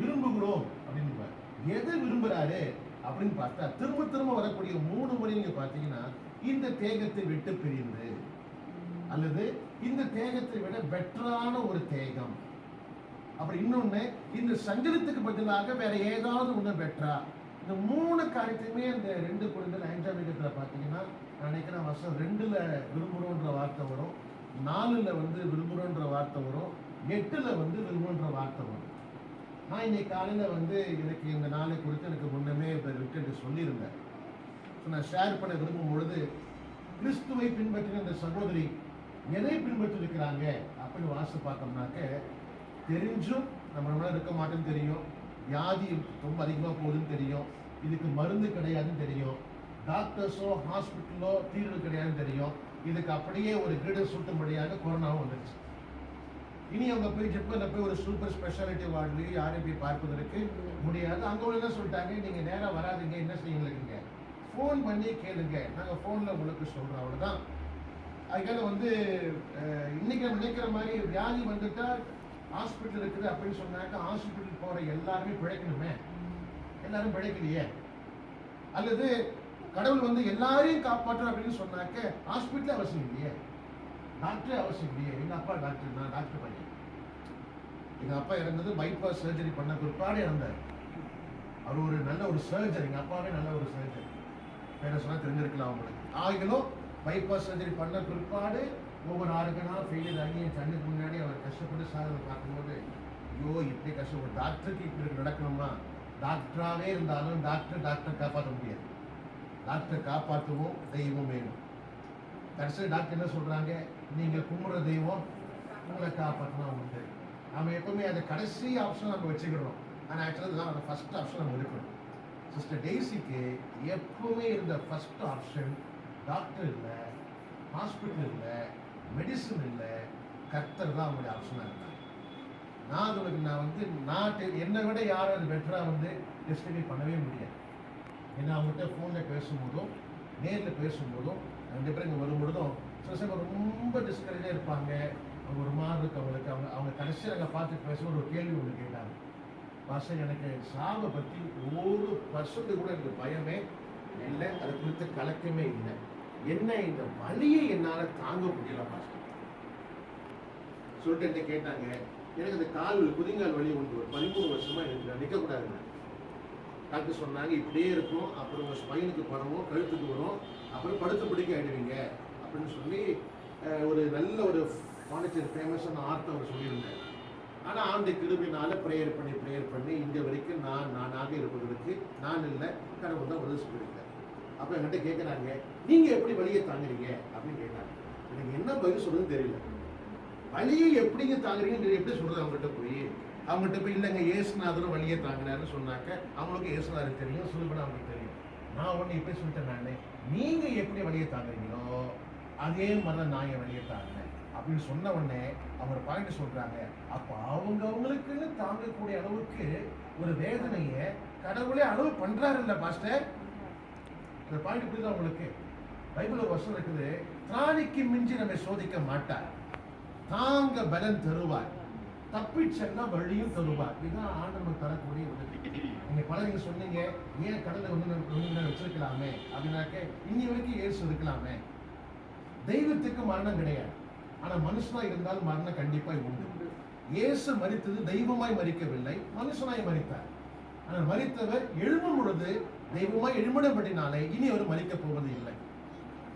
விரும்புகிறோம் அப்படின்னு எதை விரும்புகிறாரு அப்படின்னு பார்த்தா திரும்ப திரும்ப வரக்கூடிய 3 முறை நீங்கள் பார்த்தீங்கன்னா இந்த தேகத்தை விட்டு பிரிந்து, அல்லது இந்த தேகத்தை விட பெட்டரான ஒரு தேகம், அப்படி இன்னொன்று இந்த சஞ்சலத்துக்கு பதிலாக வேற ஏதாவது ஒன்று பெட்டரா. இந்த 3 காரியத்தையுமே இந்த 2 கொரிந்தியர் 5ஆம் அதிகாரத்தில் பார்த்தீங்கன்னா நான் நினைக்கிறேன் வருஷம் 2ல் விரும்புகிறோன்ற வார்த்தை வரும், 4ல் வந்து விரும்புகிறோன்ற வார்த்தை வரும், 8ல் வந்து விரும்புகின்ற வார்த்தை வரும். நான் இன்னைக்கு காலையில் வந்து எனக்கு இந்த நாளை குறித்து எனக்கு முன்னமே விட்டு சொல்லியிருந்தேன். ஸோ நான் ஷேர் பண்ண விரும்பும் பொழுது கிறிஸ்துவை பின்பற்றின இந்த சகோதரி எதை பின்பற்றிருக்கிறாங்க அப்படின்னு வாசி பார்த்தோம்னாக்க தெரிஞ்சும் நம்மளால இருக்க மாட்டேன்னு தெரியும், வியாதி ரொம்ப அதிகமாக போகுதுன்னு தெரியும், இதுக்கு மருந்து கிடையாதுன்னு தெரியும், டாக்டர்ஸோ ஹாஸ்பிட்டலோ தீர்வு கிடையாதுன்னு தெரியும், இதுக்கு அப்படியே ஒரு கிரீடம் சுட்டும்படியாக கொரோனாவும் வந்துடுச்சு. இனி அவங்க போய் ஜிப்மரில் போய் ஒரு சூப்பர் ஸ்பெஷாலிட்டி வார்டுலையும் யாரையும் போய் பார்ப்பதற்கு முடியாது. அங்கே உள்ள என்ன சொல்லிட்டாங்க, நீங்கள் நேராக வராதுங்க, என்ன செய்யுங்க, ஃபோன் பண்ணி கேளுங்க, நாங்கள் ஃபோனில் உங்களுக்கு சொல்கிறோம், அவ்வளோதான். அதுக்காக வந்து இன்னைக்கு நம்ம நினைக்கிற மாதிரி வியாதி வந்துட்டா ஹாஸ்பிட்டல் இருக்குது அப்படின்னு சொன்னாக்க ஹாஸ்பிட்டல் போகிற எல்லாருமே பிழைக்கணுமே, எல்லாரும் பிழைக்கலையே. அல்லது கடவுள் வந்து எல்லாரையும் காப்பாற்றணும் அப்படின்னு சொன்னாக்க ஹாஸ்பிட்டலே அவசியம் இல்லையே, டாக்டரே அவசியம் இல்லையே. எங்கள் அப்பா டாக்டர், நான் டாக்டர் பையன். எங்கள் அப்பா இறந்தது பைபாஸ் சர்ஜரி பண்ண பிற்பாடு இறந்தார். அவர் ஒரு நல்ல ஒரு சர்ஜர், எங்கள் அப்பாவே நல்ல ஒரு சர்ஜர், பேரை சொன்னால் தெரிஞ்சிருக்கலாம் அவங்களுக்கு. ஆகிலும் பைபாஸ் சர்ஜரி பண்ண பிற்பாடு ஒவ்வொரு ஆறுகனா ஃபெயிலியர் ஆகி என் கண்ணுக்கு முன்னாடி அவர் கஷ்டப்பட்டு சாதனை பார்க்கும்போது ஐயோ இப்படி கஷ்டப்படும், டாக்டருக்கு இப்படி நடக்கணுமா? டாக்டராகவே இருந்தாலும் டாக்டர் காப்பாற்ற முடியாது. டாக்டர் காப்பாற்றுவோம், தெய்வம் வேணும். கடைசியில் டாக்டர் என்ன சொல்கிறாங்க, நீங்கள் கும்பிட்ற தெய்வம் உங்களை காப்பாற்றினா உண்டு. நம்ம எப்பவுமே அதை கடைசி ஆப்ஷன் நம்ம வச்சுக்கிறோம், ஆனால் ஆக்சுவலாக தான் அந்த ஃபஸ்ட் ஆப்ஷன் நம்ம இருக்கணும். சிஸ்டர் டெய்ஸிக்கு எப்பவுமே இருந்த ஃபஸ்ட் ஆப்ஷன் டாக்டர் இல்லை, ஹாஸ்பிட்டல் இல்லை, மெடிசன் இல்லை, கர்த்தர் தான் அவங்களுடைய ஆப்ஷனாக இருந்தாங்க. நான் உங்களுக்கு என்னை விட யாரும் அது பெட்டராக டெஸ்டிஃபை பண்ணவே முடியாது. ஏன்னா அவங்ககிட்ட ஃபோனில் பேசும்போதும் நேரில் பேசும்போதும் 2 பேரும் இங்கே வரும்பொழுதும் சில சமயம் ரொம்ப டிஸ்கரேஜாக இருப்பாங்க. அவங்க ஒரு மாதிரி இருக்கு அவங்களுக்கு. அவங்க கடைசியில் அங்கே பார்த்து பேசும்போது ஒரு கேள்வி ஒன்று கேட்டாங்க, பாஸ்டர் எனக்கு சாவை பற்றி 1% கூட எனக்கு பயமே இல்லை, அதை குறித்து கலக்கமே இல்லை. என்ன இந்த வலியை என்னால் தாங்க முடியல பாஸ்டர் சொல்லிட்டு என்ன கேட்டாங்க. எனக்கு அந்த குதிங்கால் வலி உண்டு, ஒரு 13 வருஷமா எனக்கு நிற்கக்கூடாதுங்க. டாக்டர் சொன்னாங்க இப்படியே இருக்கும், அப்புறம் உங்கள் ஸ்பைனுக்கு பரவும், கழுத்துக்கு வரும், அப்புறம் படுத்து பிடிக்க ஆயிடுவீங்க அப்படின்னு சொல்லி ஒரு நல்ல ஒரு பாண்டிச்சேரி ஃபேமஸான அவர் சொல்லியிருந்தேன். ஆனால் ஆண்டு கிருபினால ப்ரேயர் பண்ணி இங்கே வரைக்கும் நானாக இருப்பதற்கு நான் இல்லை, கடவுள் தான் உதவி சொல்லியிருக்கேன். அப்போ என்கிட்ட கேட்குறாங்க, நீங்கள் எப்படி வலியை தாங்குறீங்க அப்படின்னு கேட்டாங்க. எனக்கு என்ன பதில் சொல்றதுன்னு தெரியல. வலியை எப்படிங்க தாங்குறீங்கன்னு எப்படி சொல்றது அவங்ககிட்ட போய் இல்லைங்க ஏசுநாதரும் வலியை தாங்கினாருன்னு சொன்னாக்க அவங்களுக்கு ஏசுநாதர் தெரியும், சொல்லுபட அவங்களுக்கு தெரியும். நான் ஒன்று இப்படி சொல்லிட்டேன், நான் நீங்கள் எப்படி வலியை தாங்குறீங்களோ அதே மாதிரி தான் நான் என் வலியை தாங்கினேன் அப்படின்னு சொன்ன உடனே அவங்க பாயிண்ட் சொல்றாங்க. அப்போ அவங்களுக்குன்னு தாங்கக்கூடிய அளவுக்கு ஒரு வேதனையை கடவுளே அளவு பண்றாரு இல்லை பாஸ்டர்? இந்த பாயிண்ட் புரியுதா உங்களுக்கு? பைபிள் ஒரு வருஷம் இருக்குது, திராணிக்கு மிஞ்சி நம்மை சோதிக்க மாட்டார், தாங்க பலன் தருவார், தப்பிச்சென்னா வழியும் தருவார். இதுதான் ஆண்டவர் தரக்கூடிய உதவி. நீங்க பலர் சொன்னீங்க, ஏன் கடலை ஒன்று வச்சிருக்கலாமே அப்படின்னாக்க இன்னி வரைக்கும் இயேசு இருக்கலாமே. தெய்வத்துக்கு மரணம் கிடையாது, ஆனா மனுஷனா இருந்தால் மரணம் கண்டிப்பாக உண்டு. இயேசு மரித்தது தெய்வமாய் மரிக்கவில்லை, மனுஷனாய் மரித்தார். ஆனால் மரித்தவர் எழும்பும் பொழுது தெய்வமாய் எழும்பினபடினாலே இனி அவர் மரிக்க போவது இல்லை.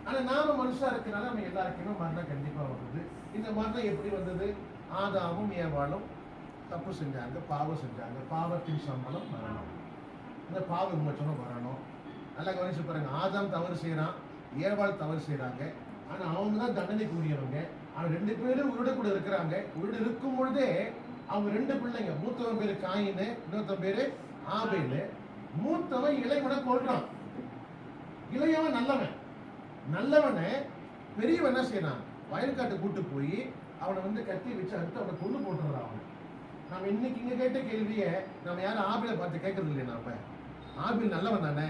ஆனா நாம மனுஷா இருக்கனால நம்ம எல்லாருக்குமே மரணம் கண்டிப்பா வருது. இந்த மரணம் எப்படி வந்தது? ஆதாமும் ஏவாளும் தப்பு செஞ்சாங்க, பாவம் செஞ்சாங்க, பாவத்தின் சம்பளம் மரணம். இந்த பாவ விமோசனம் வரணும். நல்லா கவனிச்சு பாருங்க, ஆதாம் தவறு செய்யறான், ஏவாள் தவறு செய்யறாங்க, ஆனா அவங்க தான் தண்டனைக்குரியவங்க. ஆனா 2 பேரும் உருட கூட இருக்கிறாங்க. உருடு இருக்கும் பொழுதே அவங்க 2 பிள்ளைங்க, மூத்தவன் பேரு காயின்னு, இன்னொருத்தன் பேரு ஆபேலு. மூத்தவன் இளையவனை கொல்றான், இளையவன் நல்லவனை பெரியவன் என்ன செய்யறான், வயல்காட்டு கூட்டு போய் அவனை கத்தி வச்சு அறுத்து அவனை கொண்டு போட்டுறான். அவன் நம்ம இன்னைக்கு இங்க கேட்ட கேள்வியை நம்ம யாரும் ஆபிலை பார்த்து கேட்கறது இல்லையா? நாம ஆபில் நல்லவன் தானே,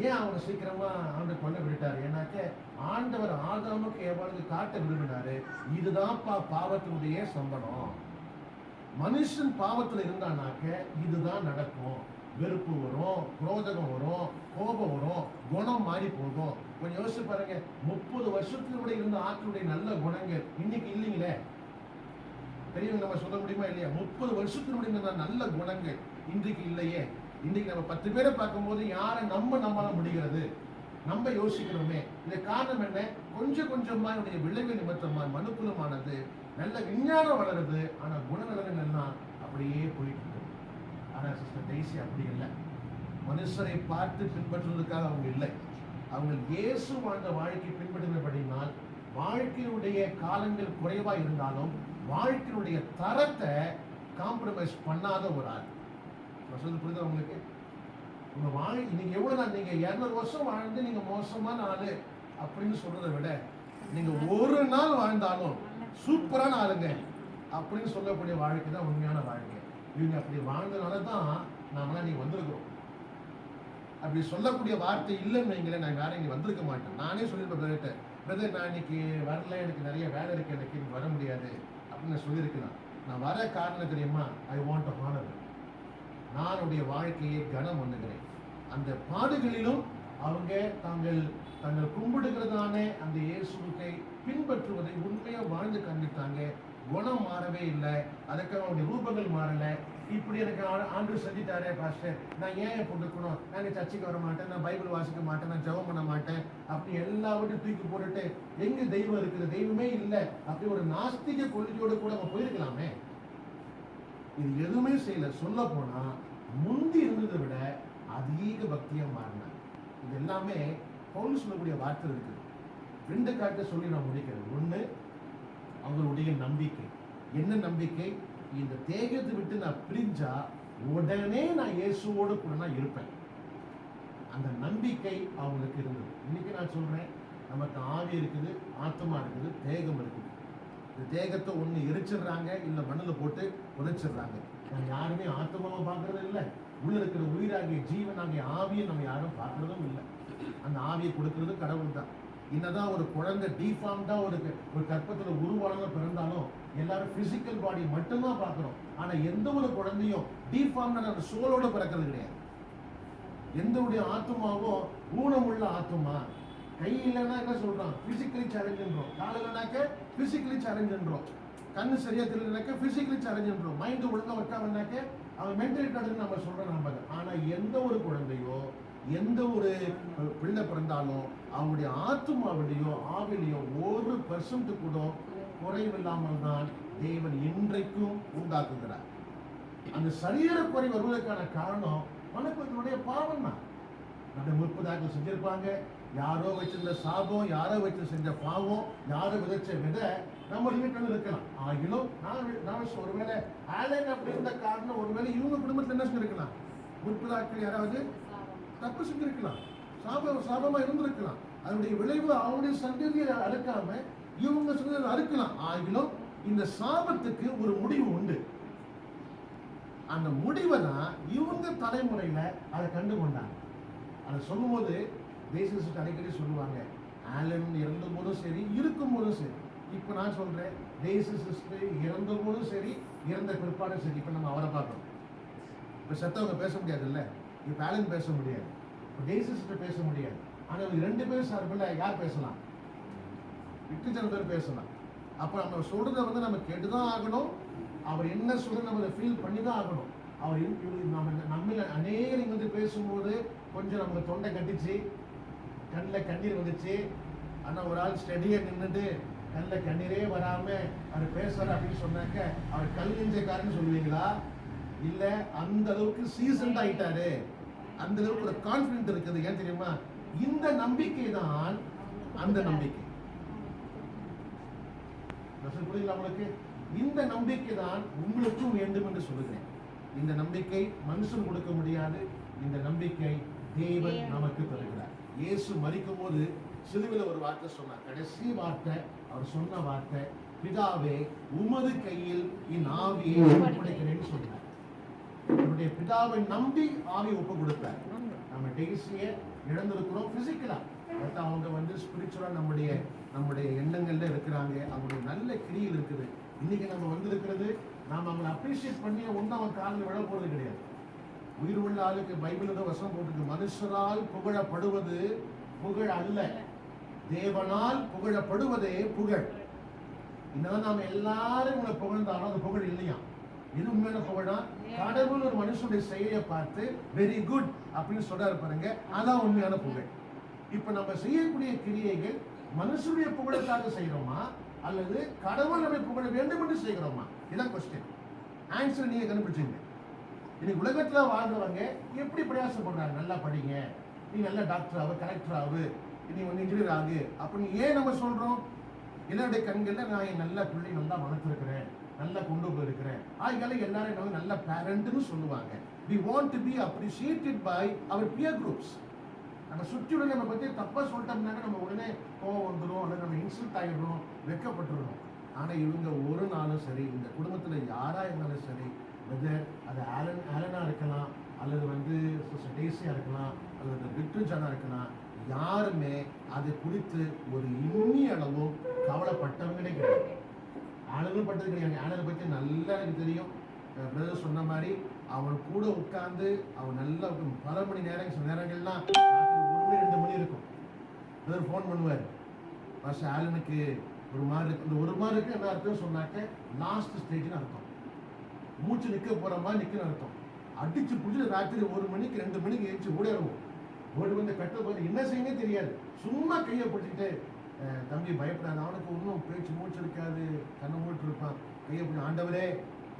ஏன் அவனை சீக்கிரமா அவனை கொல்ல விட்டாரு? ஏன்னாக்க ஆண்டவர் ஆதாமுக்கு ஏவாளுக்கு காட்ட விரும்பினாரு, இதுதான்ப்பா பாவத்தினுடைய சம்பளம். மனுஷன் பாவத்துல இருந்தானாக்க இதுதான் நடக்கும். வெறுப்பு வரும், குரோதகம் வரும், கோபம் வரும், குணம் மாறி போகும். கொஞ்சம் யோசிச்சு பாருங்க, 30 வருஷத்துக்கு இருந்த ஆட்களுடைய நல்ல குணங்கள் இன்னைக்கு இல்லைங்களே. பெரியவங்க நம்ம சொல்ல முடியுமா இல்லையா? 30 வருஷத்துக்கு இருந்த நல்ல குணங்கள் இன்றைக்கு இல்லையே. இன்னைக்கு நம்ம 10 பேரை பார்க்கும்போது யாரை நம்மளால முடிகிறது நம்ம யோசிக்கிறோமே. இந்த காரணம் என்ன? கொஞ்சம் கொஞ்சமா என்னுடைய விளைவு நிமித்தமா மனுக்குலமானது நல்ல விஞ்ஞானம் வளருது, ஆனா குணநலன் எல்லாம் அப்படியே போயிட்டு இருக்கு. ஆனா சிஸ்டர் டெய்ஸி அப்படி இல்லை. மனுஷரை பார்த்து பின்பற்றுவதற்காக அவங்க இல்லை, அவங்க இயேசு வாழ்ந்த வாழ்க்கை பின்பற்றினபடினால் வாழ்க்கையுடைய காலங்கள் குறைவா இருந்தாலும் வாழ்க்கையுடைய தரத்தை காம்ப்ரமைஸ் பண்ணாத ஒரு ஆள். சொல்றது புரியுதா உங்களுக்கு? உங்க நீங்க எவ்வளவு நாள், நீங்க 200 வருஷம் வாழ்ந்து நீங்க மோசமான ஆளு அப்படின்னு சொல்றதை விட நீங்க ஒரு நாள் வாழ்ந்தாலும் சூப்பரான ஆளுங்க அப்படின்னு சொல்லக்கூடிய வாழ்க்கை தான் உண்மையான வாழ்க்கை. இவங்க அப்படி வாழ்ந்தனால தான் நாமெல்லாம் நீங்க வந்திருக்கிறோம். அப்படி சொல்லக்கூடிய வார்த்தை இல்லைன்னு வைங்களேன், நான் வேற இங்கே வந்திருக்க மாட்டேன். நானே சொல்லியிருப்பேன், பிரதர் நான் இன்னைக்கு வரல, எனக்கு நிறைய வேலை இருக்கு, எனக்கு வர முடியாது அப்படின்னு நான் சொல்லியிருக்கலாம். நான் வர காரணம் தெரியுமா? I want to honour. நானுடைய வாழ்க்கையை கனம் பண்ணுகிறேன். அந்த பாடுகளிலும் அவங்க தாங்கள் கும்பிடுகிறதான அந்த இயேசுவை பின்பற்றுவதை உண்மையா வாழ்ந்து காண்பித்தாங்க. குணம் மாறவே இல்லை, அதுக்காக அவனுடைய ரூபங்கள் மாறல. இப்படி எனக்கு ஆண்டு செஞ்சுட்டாரே பாஸ்டர், நான் ஏன் கொடுக்கணும், நான் சர்ச்சைக்கு வர மாட்டேன், நான் பைபிள் வாசிக்க மாட்டேன், நான் ஜெபம் பண்ண மாட்டேன் அப்படி எல்லாவற்றையும் தூக்கி போட்டுட்டு எங்க தெய்வம் இருக்குது, தெய்வமே இல்லை அப்படி ஒரு நாஸ்திக கொள்கையோடு கூட நம்ம போயிருக்கலாமே. இது எதுவுமே செய்யல. சொல்ல போனா முந்தி இருந்ததை விட அதிக பக்தியா மாறினார். இது எல்லாமே பவுல் சொல்லக்கூடிய வார்த்தை இருக்குது. 2 காட்ட சொல்லி நான் முடிக்கிறேன். 1, அவங்களுடைய நம்பிக்கை. என்ன நம்பிக்கை? இந்த தேகத்தை விட்டு நான் பிரிஞ்சா உடனே நான் இயேசுவோடு கூட நான் இருப்பேன். அந்த நம்பிக்கை அவங்களுக்கு இருந்தது. இன்னைக்கு நான் சொல்றேன், நமக்கு ஆவி இருக்குது, ஆத்மா இருக்குது, தேகம் இருக்குது. இந்த தேகத்தை ஒன்று எரிச்சிடுறாங்க, இல்லை மண்ணில் போட்டு புதைச்சிடுறாங்க. நம்ம யாருமே ஆத்மாவை பார்க்கறது இல்லை. உள்ள இருக்கிற உயிராகிய ஜீவனாகிய ஆவியை நம்ம யாரும் பார்க்கறதும் இல்லை. அந்த ஆவியை கொடுக்கறது கடவுள் தான். என்னதான் ஒரு குழந்தை டிஃபார்ம்டா ஒரு கற்பத்துல உருவானத பிறந்தாலும் எல்லாரும் பிசிக்கல் பாடி மட்டும்தான் பார்க்கிறோம். ஆனா எந்த ஒரு குழந்தையும் டிஃபார்ம்டா சோலோட பிறக்கிறது கிடையாது. எந்த ஒரு ஆத்மாவோ ஊனமுள்ள ஆத்மா. கை இல்லைன்னா என்ன சொல்றோம்? பிசிக்கலி சேலஞ்சுன்றோம். கால் இல்லைனாக்க பிசிக்கலி சேலஞ்சுன்றோம். கண்ணு சரியா தெரியலனாக்க பிசிக்கலி சேலஞ்சுன்றோம். மைண்ட் ஒழுங்கா வைக்காமனாக்க அவன் மென்டல் கார்டுன்னு நம்ம சொல்றோம் நம்ம. ஆனா எந்த ஒரு குழந்தையோ எந்த ஒரு பிள்ளை பிறந்தாலும் அவங்களுடைய ஆத்மாவிலையோ ஆவிலையோ 1% கூட குறைவில்லாமல் தான் தேவன் இன்றைக்கும் உண்டாக்குகிறார். அந்த சரீர குறை வருவதற்கான காரணம் மனுக்குலத்தினுடைய பாவம் தான். நம்ம முற்பதாக்கள் செஞ்சிருப்பாங்க. யாரோ வச்சிருந்த சாபம், யாரோ வச்சு செஞ்ச பாவம், யாரோ விதைச்ச விதை நம்ம வீட்டில் இருக்கலாம். ஆகிலும் நான் ஒருவேளை ஆலன் அப்படி இருந்த காரணம் ஒருவேளை இவங்க குடும்பத்தில் என்ன செஞ்சிருக்கலாம்? முற்பதாக்கள் யாராவது தப்பு செஞ்சிருக்கலாம், சாபமா இருந்திருக்கலாம். அதனுடைய விளைவு அவங்களுடைய சந்ததியை அறுக்காம இவங்க சந்ததியை அறுக்கலாம். ஆகிலும் இந்த சாபத்துக்கு ஒரு முடிவு உண்டு. அந்த முடிவை தான் இவங்க தலைமுறையில அதை கண்டு கொண்டாங்க. அதை சொல்லும் போது தேசிய அடிக்கடி சொல்லுவாங்க, ஆலன் இறந்த போதும் சரி இருக்கும் போதும் சரி. இப்ப நான் சொல்றேன், தேசிய இறந்த போதும் சரி இறந்த பிற்பாடும் சரி. இப்ப நம்ம அவரை பார்க்கணும். இப்ப செத்தவங்க பேச முடியாது இல்ல, இப்ப ஆலன் பேச முடியாது, இப்ப தேசிய பேச முடியாது. ஆனா இவங்க 2 பேரும் சார்பில் யார் பேசலாம்? விட்டுச்சன பேர் பேசலாம். அப்ப நம்ம சொல்றதை வந்து நம்ம கேட்டுதான் ஆகணும். அவர் என்ன சொல்ற நம்ம அதை ஃபீல் பண்ணி தான் ஆகணும். அவர் நம்ம அநேகர் வந்து பேசும்போது கொஞ்சம் நம்ம தொண்டை கட்டிச்சு, கண்ணில் கண்ணீர் வந்துச்சு. ஆனா ஒரு ஆள் ஸ்டடியா நின்றுட்டு கண்ணில் கண்ணீரே வராம அவர் பேசுறாரு அப்படின்னு சொன்னாக்க அவர் கல் நெஞ்சக்காரன்னு சொல்லுவீங்களா? இல்ல அந்த அளவுக்கு சீசன்ட் ஆயிட்டாரு, அந்த அளவுக்கு ஒரு கான்பிடன்ட் இருக்குது. ஏன் தெரியுமா? இந்த நம்பிக்கை தான் அந்த நம்பிக்கை. புரியுங்களா உங்களுக்கு? இந்த நம்பிக்கை தான் உங்களுக்கும் வேண்டும் என்று சொல்லுகிறேன். இந்த நம்பிக்கை மனுஷன் கொடுக்க முடியாது. இந்த நம்பிக்கை தேவன் நமக்கு தருகிறார். இயேசு மரிக்கும் போது சிலுவையில் ஒரு வார்த்தை சொன்னார். கடைசி வார்த்தை அவர் சொன்ன வார்த்தை, பிதாவே உமது கையில் என் ஆவியை ஒப்படைக்கிறேன்னு சொன்னார். நம்முடைய பிதாவை நம்பி ஆவி ஒப்பு கொடுத்தார். நம்ம டெய்ஸிய இழந்திருக்கிறோம் பிசிக்கலா. பட் அவங்க வந்து ஸ்பிரிச்சுவலா நம்முடைய எண்ணங்கள்ல இருக்கிறாங்க. அவங்களுடைய நல்ல கிரியில் இருக்குது. இன்னைக்கு நம்ம வந்திருக்கிறது, நாம அவங்களை அப்ரிஷியேட் பண்ணி ஒன்றும் அவன் காலில் விழ போறது கிடையாது. உயிர் உள்ள ஆளுக்கு பைபிள் வசனம் போட்டுருக்கு, மனுஷரால் புகழப்படுவது புகழ் அல்ல, தேவனால் புகழப்படுவதே புகழ். இன்னும் நாம எல்லாரும் உங்களை புகழ்ந்தாலும் அது புகழ் இல்லையா? இது உண்மையான புகழா? கடவுள் ஒரு மனுஷனுடைய செயலை பார்த்து வெரி குட் அப்படின்னு சொல்றாரு பாருங்க, அதான் உண்மையான புகழ். இப்ப நம்ம செய்யக்கூடிய கிரியைகள் மனுஷனுடைய புகழுக்காக செய்யறோமா அல்லது கடவுள் நம்மை புகழ வேண்டும் என்று செய்கிறோமா? இதான் கொஸ்டின். ஆன்சர் நீங்க கண்டுபிடிச்சீங்க. இன்னைக்கு உலகத்துல வாழ்றவங்க எப்படி பிரயாசப்படுறாங்க? நல்லா படிங்க, நீ நல்ல டாக்டர் ஆகு, கலெக்டர் ஆகு, நீ ஒன்று இன்ஜினியர் ஆகு அப்படின்னு ஏன் நம்ம சொல்றோம்? எல்லாருடைய கண்கள்ல நான் என் நல்ல பிள்ளை நல்லா வளர்த்துருக்கிறேன், நல்லா கொண்டு போயிருக்கிறேன், ஆகியால எல்லாரும் நல்ல பேரண்ட்னு சொல்லுவாங்க. We want to be appreciated by our peer groups. நம்ம சுற்றியுள்ள நம்ம பற்றி தப்பா சொல்லிட்டோம்னாக்க நம்ம உடனே கோவம் வந்துடும், அல்லது நம்ம இன்சல்ட் ஆகிடுறோம், வெட்கப்பட்டுருணும். ஆனா இவங்க ஒரு நாளும் சரி, இந்த குடும்பத்துல யாரா இருந்தாலும் சரி, வெதர் அது ஆலனா இருக்கலாம், அல்லது வந்து டேசியா இருக்கலாம், அல்லது விக்டர்ஜானா இருக்கலாம், யாருமே அதை குறித்து ஒரு இம்மி அளவும் கவலைப்பட்டவங்களே கிடையாது. ஆளுநர் பட்டது கிடையாது. ஆளுநரை பற்றி நல்லா எனக்கு தெரியும். பிரதர் சொன்ன மாதிரி அவன் கூட உட்கார்ந்து அவன் நல்லா பல மணி நேரம், சில நேரங்கள்லாம் 1 மணி இருக்கும். பிரதர் ஃபோன் பண்ணுவார், மாஸ்டர் ஆலனுக்கு ஒரு மாதிரி இருக்கு. இந்த ஒரு மாதிரி இருக்கு என்ன அர்த்தம் சொன்னாக்க லாஸ்ட் ஸ்டேஜ்னு அர்த்தம். மூச்சு நிற்க போற மாதிரி நிற்கணும் அர்த்தம். அடிச்சு பிடிச்சி ராத்திரி 1 மணிக்கு 2 மணிக்கு எழுச்சி ஓடிடுவோம். ஓடி வந்து கட்ட போது என்ன செய்யவே தெரியாது. சும்மா கையை பிடிச்சிட்டு தம்பி பயப்படாது, அவனுக்கு ஒன்றும் பேச்சு மூச்சு இருக்காது, கண்ணை மூட்டு இருப்பான். கையை பிடிச்சி, ஆண்டவரே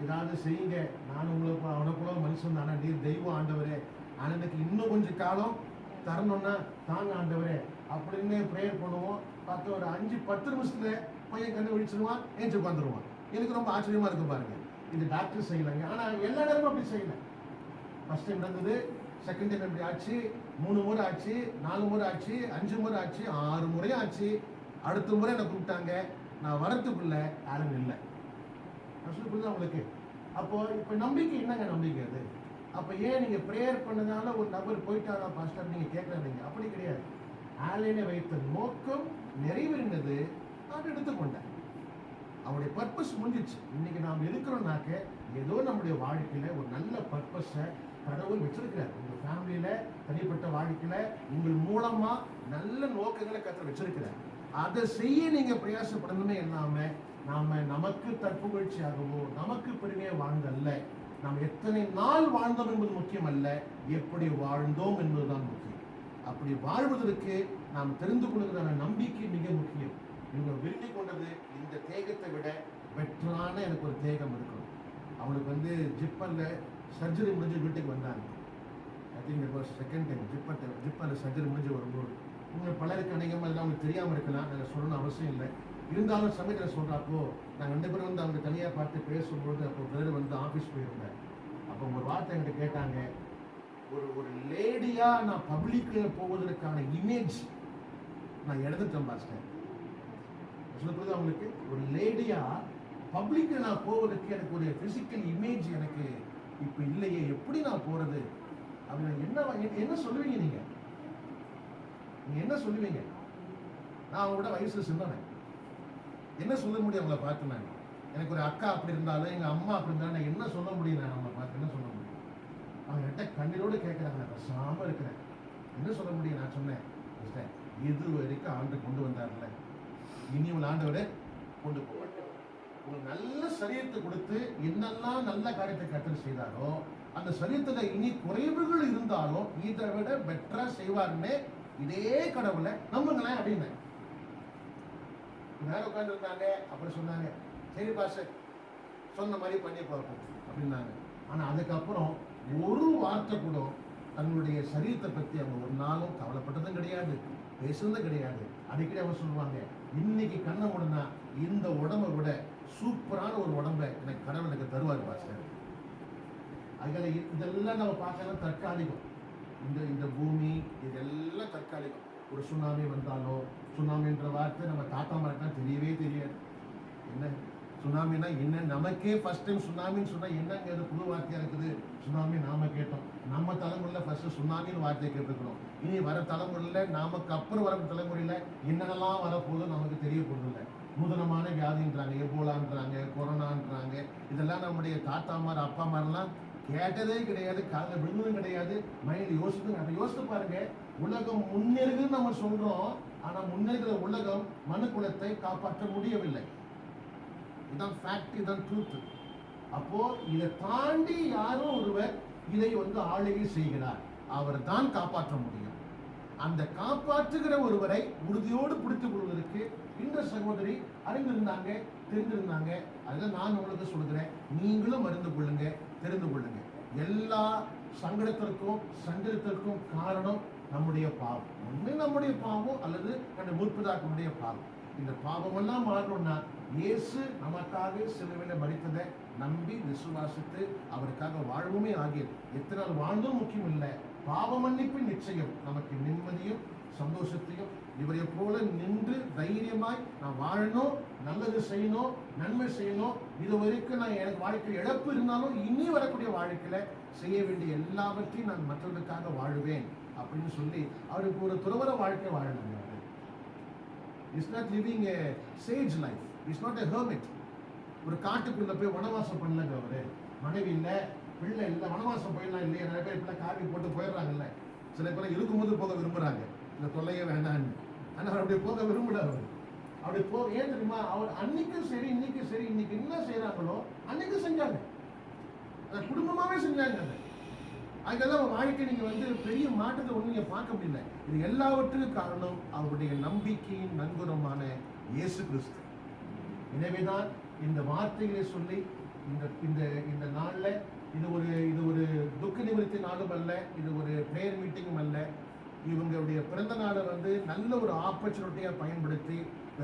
ஏதாவது செய்யுங்க, நான் உங்களுக்கு அவனுக்குள்ள மனுஷன் தானே, நீர் தெய்வம் ஆண்டவரே, ஆனனுக்கு இன்னும் கொஞ்சம் காலம் தரணும்னா தாங்க ஆண்டவரே அப்படின்னு ப்ரேயர் பண்ணுவோம். பார்த்து ஒரு 5-10 நிமிஷத்துல பையன் கண்ணு விழிச்சிடுவான், ஏஞ்சி உட்காந்துருவான். எனக்கு ரொம்ப ஆச்சரியமா இருக்கு பாருங்க. இது டாக்டர் செய்யலைங்க, ஆனா எல்லா நேரமும் அப்படி செய்யல. ஃபர்ஸ்ட் டைம் நடந்தது, செகண்ட் டைம் எப்படி ஆச்சு, 3 முறை ஆச்சு, 4 முறை ஆச்சு, 5 முறை ஆச்சு, 6 முறையும் ஆச்சு. அடுத்த முறை என்னை கூப்பிட்டாங்க, நான் வரத்துக்குள்ள ஆளுங்க இல்லை. நான் சொல்லி புரியுதா உங்களுக்கு? அப்போ இப்போ நம்பிக்கை என்னங்க நம்பிக்கை அது? அப்போ ஏன் நீங்கள் ப்ரேயர் பண்ணதால ஒரு நபர் போயிட்டாரா பாஸ்டர் நீங்கள் கேட்குறாங்க? அப்படி கிடையாது. ஆலயனை வைத்த நோக்கம் நிறைவேறினது, நான் எடுத்துக்கொண்டேன். அவருடைய பர்பஸ் முடிஞ்சிச்சு. இன்னைக்கு நாம் இருக்கிறோம்னாக்க ஏதோ நம்முடைய வாழ்க்கையில ஒரு நல்ல பர்பஸை கடவுள் வச்சிருக்கிறார். உங்க ஃபேமிலியில, தனிப்பட்ட வாழ்க்கையில உங்கள் மூலமா நல்ல நோக்கங்களை கர்த்தர் வச்சிருக்கிறார். அதை செய்ய நீங்க பிரயாசப்படணுமே இல்லாம நாம நமக்கு தற்புகழ்ச்சியாகவோ நமக்கு பெருமையா வாழ்ந்தல்ல. நாம் எத்தனை நாள் வாழ்ந்தோம் என்பது முக்கியம் அல்ல, எப்படி வாழ்ந்தோம் என்பதுதான் முக்கியம். அப்படி வாழ்வதற்கு நாம் தெரிந்து கொள்வதான நம்பிக்கை மிக முக்கியம். இவங்க விரும்பி கொண்டது இந்த தேகத்தை விட பெட்டரான எனக்கு ஒரு தேகம் இருக்கணும். அவனுக்கு ஜிப்பர்ல சர்ஜரி முடிஞ்சு வீட்டுக்கு வந்தாங்க. I think it was second time ஜிப்பர்ல சர்ஜரி முடிஞ்சு வரும்போது உங்களுக்கு பலருக்கு அநேகமாக அதெல்லாம் அவங்களுக்கு தெரியாமல் இருக்கலாம். நாங்கள் சொல்லணும்னு அவசியம் இல்லை. இருந்தாலும் சமயத்தில் சொல்கிறப்போ நாங்கள் 2 பேரும் அவங்க தனியாக பார்த்து பேசும்போது அப்போ பேர் ஆஃபீஸ் போயிருந்தேன். அப்போ ஒரு வார்த்தை என்கிட்ட கேட்டாங்க, ஒரு லேடியாக நான் பப்ளிக்கில் போவதற்கான இமேஜ் நான் எடுத்துட்டேன் பாஸ்டர். சொல்லுறது அவங்களுக்கு ஒரு லேடியா பப்ளிக்ல நான் போவதற்கு எனக்கு ஒரு பிசிக்கல் இமேஜ் எனக்கு இப்ப இல்லையே, எப்படி நான் போறது அப்படின்னு என்ன சொல்லுவீங்க? நீங்க என்ன சொல்லுவீங்க? நான் அவங்க கூட வயசு சின்னவன், என்ன சொல்ல முடியும் அவங்கள பார்த்து? நான் எனக்கு ஒரு அக்கா அப்படி இருந்தாலும் எங்க அம்மா அப்படி இருந்தாலும் நான் என்ன சொல்ல முடியும்? நான் அவங்களை பார்த்து என்ன சொல்ல முடியும்? அவங்க கிட்ட கண்ணீரோடு கேட்கறாங்க, நான் பேசாம இருக்கிறேன், என்ன சொல்ல முடியும்? நான் சொன்னேன், இது வரைக்கும் ஆண்டு கொண்டு வந்தார்ல, இனி உள்ள ஆண்டவரை கொண்டு போவார். உங்களுக்கு நல்ல சரீரத்தை கொடுத்து என்னெல்லாம் நல்ல காரியத்தை கர்த்தர் செய்தாரோ அந்த சரீரத்துல இனி குறைவுகள் இருந்தாலும் இதை விட பெட்டரா செய்வாருன்னு இதே கடவுளை நம்புங்களேன் அப்படின்னு நேரம் உட்கார்ந்து இருந்தாங்க. அப்புறம் சொன்னாங்க, சரி பாஸ்டர் சொன்ன மாதிரி பண்ணி பார்ப்போம் அப்படின்னாங்க. ஆனா அதுக்கப்புறம் ஒரு வார்த்தை கூட தங்களுடைய சரீரத்தை பத்தி அவங்க ஒரு நாளும் கவலைப்பட்டதும் கிடையாது, பேசுனதும் கிடையாது. அடிக்கடி அவங்க சொல்லுவாங்க, இன்னைக்கு கண்ணை மூடனா இந்த உடம்பை விட சூப்பரான ஒரு உடம்பை எனக்கு கடவுள் எனக்கு தருவார் பாஸ்டர். அதில் இதெல்லாம் நம்ம பார்க்கலாம் தற்காலிகம். இந்த பூமி இதெல்லாம் தற்காலிகம். ஒரு சுனாமி வந்தாலும், சுனாமின்ற வார்த்தை நம்ம தாத்தா மாருக்குனா தெரியவே தெரியாது. என்ன சுனாமினா என்ன? நமக்கே ஃபர்ஸ்ட் டைம் சுனாமின்னு சொன்னா என்னங்க அது புது வார்த்தையா இருக்குது. சுனாமி நாம கேட்டோம், நம்ம தலைமுறையில ஃபர்ஸ்ட் சுனாமின்னு வார்த்தையை கேட்டுருக்கணும். இனி வர தலைமுறையில நமக்கு அப்புறம் வர தலைமுறையில என்னென்னலாம் வரப்போதும் நமக்கு தெரிய போறதில்லை. நூதனமான வியாதின்றாங்க, எபோலான்றாங்க, கொரோனான்றாங்க. இதெல்லாம் நம்முடைய தாத்தாமார் அப்பா மாரெல்லாம் கேட்டதே கிடையாது, காலையில் விழுந்ததும் கிடையாது, மைண்ட் யோசித்து. அப்ப யோசித்து பாருங்க, உலகம் முன்னேறுதுன்னு நம்ம சொல்றோம், ஆனா முன்னேறுகிற உலகம் மனு குலத்தை காப்பாற்ற முடியவில்லை. இதுதான் ஃபேக்ட், இதுதான் ட்ரூத். அப்போ இதை தாண்டி யாரோ ஒருவர் இதை ஆளுகை செய்கிறார், அவர் தான் காப்பாற்ற முடியும். அந்த காப்பாற்றுகிற ஒருவரை உறுதியோடு பிடித்துக் கொள்வதற்கு இந்த சகோதரி அறிந்திருந்தாங்க, தெரிந்திருந்தாங்க. அதுதான் நான் உங்களுக்கு சொல்கிறேன், நீங்களும் அறிந்து கொள்ளுங்க, தெரிந்து கொள்ளுங்க. எல்லா சங்கடத்திற்கும் சஞ்சலத்திற்கும் காரணம் நம்முடைய பாவம். ஒண்ணு நம்முடைய பாவம் அல்லது நம்ம முற்பதாக்களுடைய பாவம். இந்த பாவமெல்லாம் மாறணும்னா இயேசு நமக்காக சிலுவையில மரித்ததை நம்பி விசுவாசித்து அவருக்காக வாழ்வுமே ஆகியது. எத்தனை நாள் வாழ்ந்தும் முக்கியம் இல்லை, பாவ மன்னிப்பு நிச்சயம் நமக்கு நிம்மதியும் சந்தோஷத்தையும். இவரை போல நின்று தைரியமாய் நான் வாழணும், நல்லது செய்யணும், நன்மை செய்யணும். இது வரைக்கும் நான் எனக்கு வாழ்க்கை இழப்பு இருந்தாலும் இனி வரக்கூடிய வாழ்க்கையில செய்ய வேண்டிய எல்லாவற்றையும் நான் மற்றவர்களுக்காக வாழுவேன் அப்படின்னு சொல்லி அவருக்கு ஒரு துறவற வாழ்க்கை வாழணும். Is not living A Sage life, is not a hermit. ஒரு காட்டுக்குள்ள போய் வனவாசம் பண்ணலங்க. அவரு மனைவி இல்லை, பிள்ளை இல்லை, வனவாசம் போயிடலாம் இல்லையா? நிறைய பேர் இப்பெல்லாம் காப்பி போட்டு போயிடுறாங்கல்ல. சில பேர் இருக்கும்போது போக விரும்புறாங்க, இந்த தொல்லையே வேண்டான்னு. ஆனால் அவர் அப்படி போக விரும்புகிறார். அப்படி போக ஏன் தெரியுமா? அவர் அன்னைக்கும் சரி இன்னைக்கும் சரி, இன்னைக்கு என்ன செய்யறாங்களோ அன்னைக்கு செஞ்சாங்க, அதை குடும்பமாவே செஞ்சாங்க. அதுக்கெல்லாம் வாழ்க்கை நீங்க பெரிய மாற்றத்தை ஒண்ணு நீங்க பார்க்க முடியல. இது எல்லாவற்றுக்கும் காரணம் அவருடைய நம்பிக்கையின் நன்குணமான இயேசு கிறிஸ்து. எனவேதான் இந்த வார்த்தைகளை சொல்லி இந்த நாள்ல இது ஒரு துக்க நிவர்த்தி நாளும் அல்ல, இது ஒரு பிரேயர் மீட்டிங்கும் அல்ல. இவங்களுடைய பிறந்த நாளை நல்ல ஒரு ஆப்பர்ச்சுனிட்டியா பயன்படுத்தி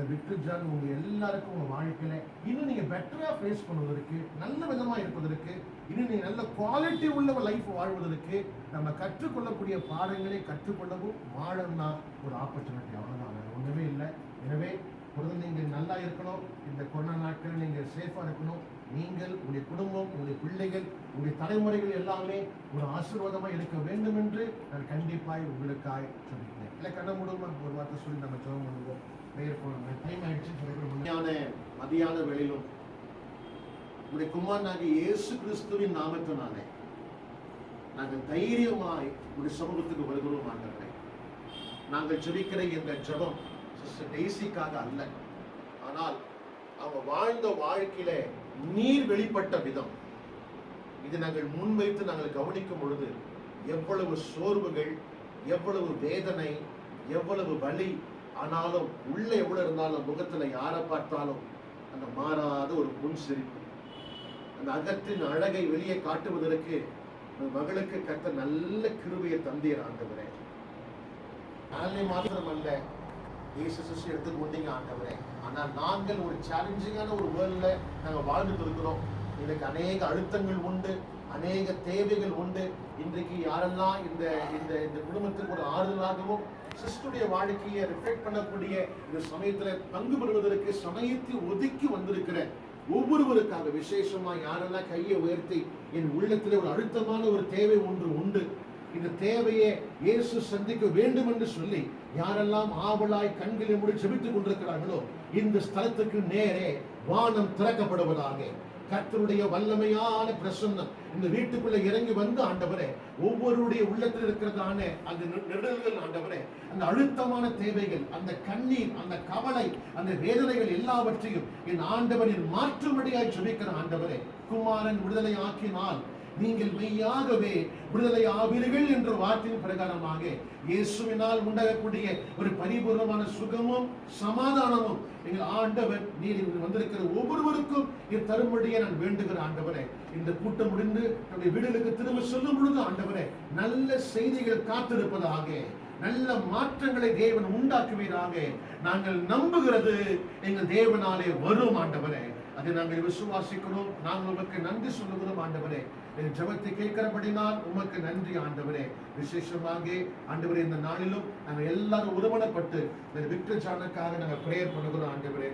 விக்டர் உங்க எல்லாருக்கும் உங்க வாழ்க்கையில இன்னும் நீங்க பெட்டரா ஃபேஸ் பண்ணுவதற்கு, நல்ல விதமா இருப்பதற்கு, இன்னும் நீங்க நல்ல குவாலிட்டி உள்ள லைஃப் வாழ்வதற்கு நம்ம கற்றுக்கொள்ளக்கூடிய பாடங்களை கற்றுக்கொள்ளவும் வாழணும்னா ஒரு ஆப்பர்ச்சுனிட்டி, அவ்வளவுதான், ஒண்ணுமே இல்லை. எனவே தொடர்ந்து நீங்கள் நல்லா இருக்கணும். இந்த கொரோனா நாட்கள் நீங்கள் சேஃபாக இருக்கணும். நீங்கள், உங்களுடைய குடும்பம், உங்களுடைய பிள்ளைகள், உங்களுடைய தலைமுறைகள் எல்லாமே ஒரு ஆசீர்வாதமாக இருக்க வேண்டும் என்று நான் கண்டிப்பாக உங்களுக்காக சொல்லிக்கிறேன். இல்லை கண்ண மூடுமா ஒரு வார்த்தை சொல்லி நம்ம ஜெபம் பண்ணுவோம். பெயர் போனோம். டைம் ஆயிடுச்சு. மதியான வேளையிலும் உங்களுடைய குமாரனாகிய இயேசு கிறிஸ்துவின் நாமத்தினாலே நாங்கள் தைரியமாய் உங்களுடைய சமூகத்துக்கு வருகிறோம் ஆண்டவரே. நாங்கள் ஜெபிக்கிற இந்த ஜெபம் சிஸ்டர் டெய்ஸிக்காக அல்ல, ஆனால் அவங்க வாழ்ந்த வாழ்க்கையில நீர் வெளிப்பட்ட விதம் இது நாங்கள் முன்வைத்து நாங்கள் கவனிக்கும் பொழுது எவ்வளவு சோர்வுகள், எவ்வளவு வேதனை, எவ்வளவு வலி, ஆனாலும் உள்ள எவ்வளவு இருந்தாலும் முகத்துல யாரை பார்த்தாலும் அந்த மாறாத ஒரு புன் சிரிப்பு, அந்த அகத்தின் அழகை வெளியே காட்டுவதற்கு மகளுக்கு கர்த்தர் நல்ல கிருபையை தந்தீர் ஆண்டவரே. நாளை மாத்திரம் அல்ல, இயேசு எடுத்துக் கொண்டீங்க ஆண்டவரே. ஆனால் நாங்கள் ஒரு சேலஞ்சிங்கான ஒரு வேர்ல்ட்ல நாங்கள் வாழ்ந்துட்டு இருக்கிறோம். எனக்கு அநேக அழுத்தங்கள் உண்டு, அநேக தேவைகள் உண்டு. இன்றைக்கு யாரெல்லாம் இந்த இந்த இந்த குடும்பத்துக்கு ஒரு ஆறுதலாகவும் சிஸ்டருடைய வாழ்க்கையை ரிஃப்ளெக்ட் பண்ணக்கூடிய இந்த சமயத்துல பங்கு பெறுவதற்கு சமயத்தை ஒதுக்கி வந்திருக்கிற ஒவ்வொருவருக்காக விசேஷமா யாரெல்லாம் கையை உயர்த்தி என் உள்ளத்தில் ஒரு அழுத்தமான ஒரு தேவை ஒன்று உண்டு, இந்த தேவையை இயேசு சந்திக்க வேண்டும் என்று சொல்லி யாரெல்லாம் ஆவலாய் கண்களை மூடி ஜெபித்துக் கொண்டிருக்கிறார்களோ இந்த ஸ்தலத்துக்கு நேரே வானம் திறக்கப்படுவதாக. கர்த்தருடைய வல்லமையான பிரசன்னம் இந்த வீட்டுக்குள்ள இறங்கி வந்து ஆண்டவரே ஒவ்வொருடைய உள்ளத்தில் இருக்கிறதான அந்த நெருடல்கள் ஆண்டவரே, அந்த அழுத்தமான தேவைகள், அந்த கண்ணீர், அந்த கவலை, அந்த வேதனைகள் எல்லாவற்றையும் என் ஆண்டவரின் மாற்றும்படியாய் ஜெபிக்கிற ஆண்டவரே, குமாரன் விடுதலை ஆக்கினால் நீங்கள் மெய்யாகவே விடுதலை ஆவீர்கள் என்ற வார்த்தையின் பிரகாரமாக இயேசுவினால் உண்டாகக்கூடிய ஒரு பரிபூர்ணமான சுகமும் சமாதானமும் எங்கள் ஆண்டவர் நீர் வந்திருக்கிற ஒவ்வொருவருக்கும் தரும்படியே நான் வேண்டுகிற ஆண்டவரே. இந்த கூட்டம் முடிந்து நம்முடைய வீடுகளுக்கு திரும்ப சொல்லும் பொழுது ஆண்டவரே நல்ல செய்திகள் காத்திருப்பதாக, நல்ல மாற்றங்களை தேவன் உண்டாக்குவீராக. நாங்கள் நம்புகிறது எங்கள் தேவனாலே வரும் ஆண்டவரே. அதை நாங்கள் விசுவாசிக்கிறோம். நாங்கள் உமக்கு நன்றி சொல்லுகிறோம் ஆண்டவரே. ஜெபத்தை கேட்கிறபடினால் உமக்கு நன்றி ஆண்டவரே. விசேஷமாக ஆண்டவரே இந்த நாளிலும் நாங்கள் எல்லாரும் ஒருமனப்பட்டு இந்த விக்டர் ஜானுக்காக நாங்கள் பிரேயர் பண்ணுகிறோம் ஆண்டவரே.